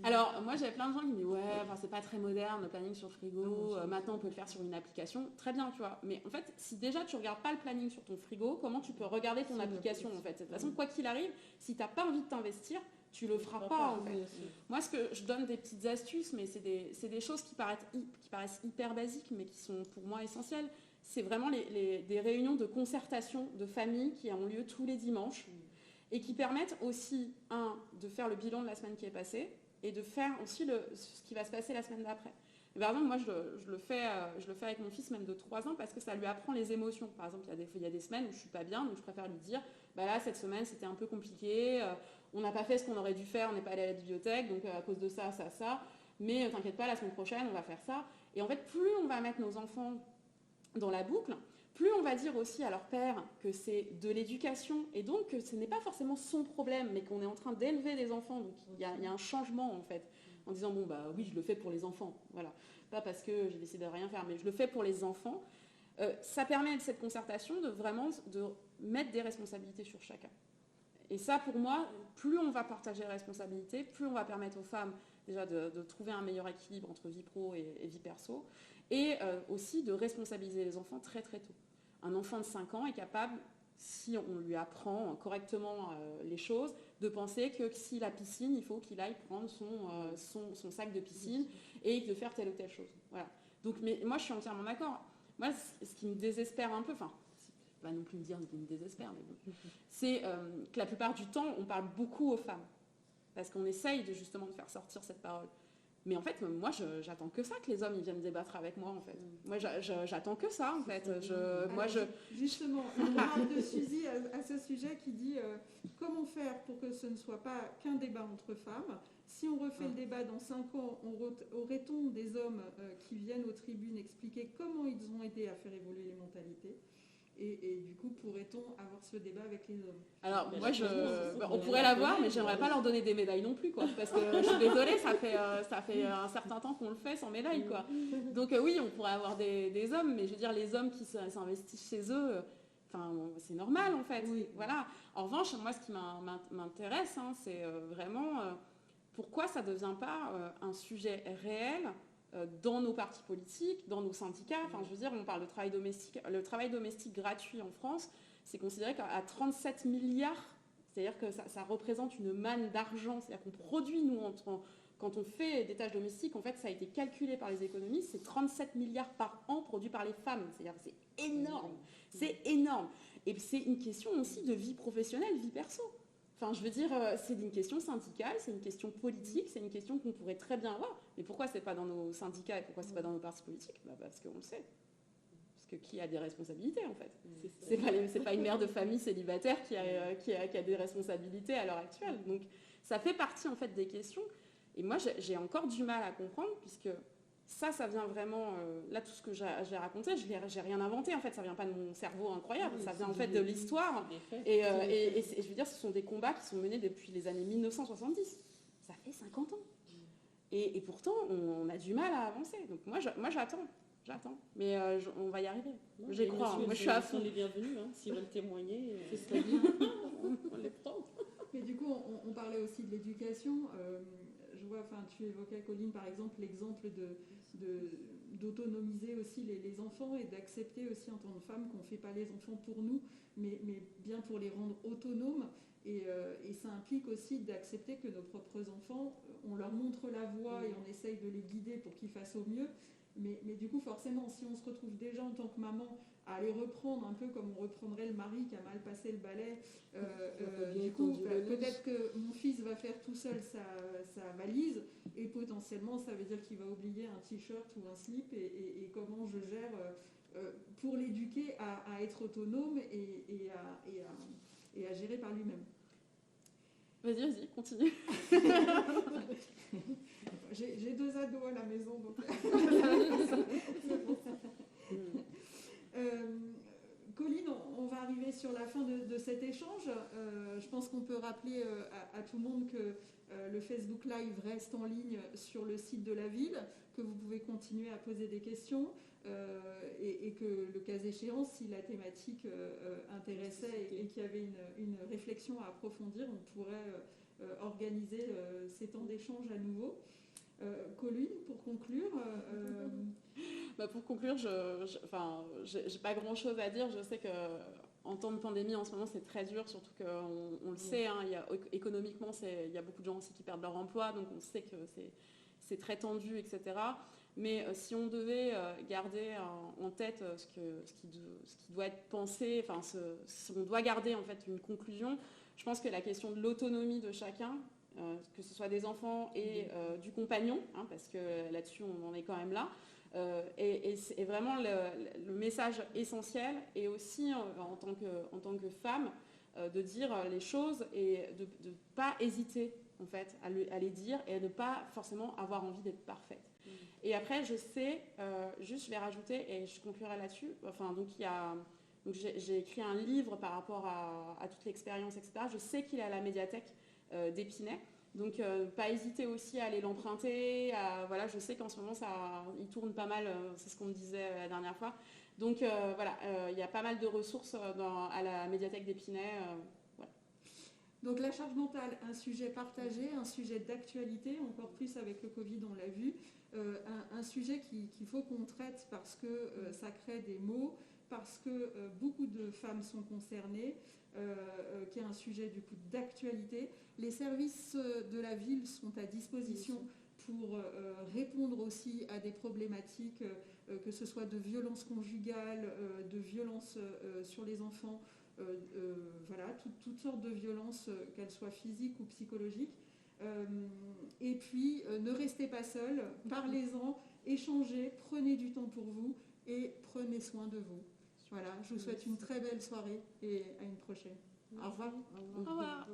Alors, moi, j'avais plein de gens qui me disaient, ouais, enfin, c'est pas très moderne, le planning sur le frigo. Maintenant, on peut le faire sur une application. Très bien, tu vois. Mais en fait, si déjà, tu regardes pas le planning sur ton frigo, comment tu peux regarder ton application, en fait? De toute façon, quoi qu'il arrive, si tu n'as pas envie de t'investir, tu le feras pas, en fait. Moi, je donne des petites astuces, mais c'est des choses qui paraissent hyper basiques, mais qui sont pour moi essentielles. C'est vraiment des réunions de concertation de famille qui ont lieu tous les dimanches et qui permettent aussi, de faire le bilan de la semaine qui est passée et de faire aussi ce qui va se passer la semaine d'après. Par exemple, moi, je le fais avec mon fils même de 3 ans parce que ça lui apprend les émotions. Par exemple, il y a des semaines où je suis pas bien, donc je préfère lui dire, bah là, cette semaine, c'était un peu compliqué, on n'a pas fait ce qu'on aurait dû faire, on n'est pas allé à la bibliothèque, donc à cause de ça, mais t'inquiète pas, la semaine prochaine, on va faire ça. Et en fait, plus on va mettre nos enfants dans la boucle, plus on va dire aussi à leur père que c'est de l'éducation et donc que ce n'est pas forcément son problème, mais qu'on est en train d'élever des enfants. Donc il y a un changement en fait, en disant bon bah oui, je le fais pour les enfants, voilà, pas parce que j'ai décidé de rien faire, mais je le fais pour les enfants. Ça permet cette concertation de vraiment de mettre des responsabilités sur chacun. Et ça, pour moi, plus on va partager les responsabilités, plus on va permettre aux femmes déjà de trouver un meilleur équilibre entre vie pro et vie perso, et aussi de responsabiliser les enfants très très tôt. Un enfant de 5 ans est capable, si on lui apprend correctement les choses, de penser que si la piscine, il faut qu'il aille prendre son sac de piscine et de faire telle ou telle chose. Voilà. Donc, mais moi, je suis entièrement d'accord. Moi, ce qui me désespère un peu, enfin, pas non plus me dire qu'il me désespère, mais bon, c'est que la plupart du temps, on parle beaucoup aux femmes. Parce qu'on essaye justement de faire sortir cette parole. Mais en fait, moi, j'attends que ça, que les hommes ils viennent débattre avec moi, en fait. Moi, j'attends que ça, en fait. Justement, une remarque de Suzy à ce sujet qui dit comment faire pour que ce ne soit pas qu'un débat entre femmes. Si on refait le débat dans 5 ans, aurait-on des hommes qui viennent aux tribunes expliquer comment ils ont aidé à faire évoluer les mentalités ? Et du coup, pourrait-on avoir ce débat avec les hommes? Alors, moi, on pourrait l'avoir, mais j'aimerais pas leur donner des médailles non plus, quoi. Parce que je suis désolée, ça fait un certain temps qu'on le fait sans médaille, quoi. Donc oui, on pourrait avoir des hommes, mais je veux dire, les hommes qui s'investissent chez eux, c'est normal, en fait. Oui. Voilà. En revanche, moi, ce qui m'intéresse, c'est vraiment pourquoi ça ne devient pas un sujet réel dans nos partis politiques, dans nos syndicats. Enfin, je veux dire, on parle de travail domestique. Le travail domestique gratuit en France, c'est considéré qu'à 37 milliards, c'est-à-dire que ça représente une manne d'argent. C'est-à-dire qu'on produit, nous, quand on fait des tâches domestiques, en fait, ça a été calculé par les économistes, c'est 37 milliards par an produits par les femmes. C'est-à-dire que c'est énorme. C'est énorme. Et c'est une question aussi de vie professionnelle, vie perso. Enfin, je veux dire, c'est une question syndicale, c'est une question politique, c'est une question qu'on pourrait très bien avoir. Mais pourquoi c'est pas dans nos syndicats et pourquoi c'est pas dans nos partis politiques? Parce qu'on le sait. Parce que qui a des responsabilités, en fait? C'est pas une mère de famille célibataire qui a des responsabilités à l'heure actuelle. Donc, ça fait partie, en fait, des questions. Et moi, j'ai encore du mal à comprendre, puisque ça vient vraiment... là, tout ce que j'ai raconté, j'ai rien inventé, en fait. Ça vient pas de mon cerveau incroyable. Ça vient, en fait, de l'histoire. Et je veux dire, ce sont des combats qui sont menés depuis les années 1970. Ça fait 50 ans. Et pourtant, on a du mal à avancer. Donc, moi, j'attends. Mais on va y arriver. J'y crois. Moi, je suis à fond. Ils sont les bienvenus. S'ils veulent témoigner, c'est bien. On les prend. Mais du coup, on parlait aussi de l'éducation. Je vois, tu évoquais, Colline, par exemple, l'exemple d'autonomiser aussi les enfants et d'accepter aussi en tant que femme qu'on ne fait pas les enfants pour nous, mais bien pour les rendre autonomes. Et ça implique aussi d'accepter que nos propres enfants, on leur montre la voie et on essaye de les guider pour qu'ils fassent au mieux. Mais du coup, forcément, si on se retrouve déjà en tant que maman à les reprendre un peu comme on reprendrait le mari qui a mal passé le balai, du coup, peut-être que mon fils va faire tout seul sa valise et potentiellement, ça veut dire qu'il va oublier un t-shirt ou un slip et comment je gère pour l'éduquer à être autonome et à gérer par lui-même. Vas-y, continue. J'ai 2 ados à la maison, donc c'est pour ça. Colline, on va arriver sur la fin de cet échange. Je pense qu'on peut rappeler à tout le monde que le Facebook Live reste en ligne sur le site de la ville, que vous pouvez continuer à poser des questions et que le cas échéant, si la thématique intéressait et qu'il y avait une réflexion à approfondir, on pourrait organiser ces temps d'échange à nouveau. Colline, pour conclure Pour conclure, j'ai pas grand-chose à dire. Je sais qu'en temps de pandémie, en ce moment, c'est très dur, surtout qu'on le sait, hein, économiquement, il y a beaucoup de gens aussi qui perdent leur emploi, donc on sait que c'est très tendu, etc. Mais si on devait garder en tête ce qui doit être pensé, si on doit garder en fait une conclusion, je pense que la question de l'autonomie de chacun, que ce soit des enfants et du compagnon, hein, parce que là-dessus on en est quand même là, et c'est vraiment le message essentiel, et aussi en tant que femme, de dire les choses et de ne pas hésiter en fait à les dire et à ne pas forcément avoir envie d'être parfaite. Et après, je sais, juste je vais rajouter, et je conclurai là-dessus, donc j'ai écrit un livre par rapport à toute l'expérience, etc. Je sais qu'il est à la médiathèque d'Épinay. Donc, pas hésiter aussi à aller l'emprunter. Voilà, je sais qu'en ce moment, il tourne pas mal, c'est ce qu'on me disait la dernière fois. Donc, il y a pas mal de ressources à la médiathèque d'Épinay. Voilà. Donc, la charge mentale, un sujet partagé, un sujet d'actualité, encore plus avec le Covid, on l'a vu. Un sujet qu'il faut qu'on traite parce que ça crée des maux, parce que beaucoup de femmes sont concernées, qui est un sujet du coup d'actualité. Les services de la ville sont à disposition pour répondre aussi à des problématiques, que ce soit de violences conjugales, de violences sur les enfants, voilà, toutes sortes de violences, qu'elles soient physiques ou psychologiques. Et puis, ne restez pas seuls, parlez-en, échangez, prenez du temps pour vous et prenez soin de vous. Voilà, je vous souhaite une très belle soirée et à une prochaine. Au revoir. Au revoir.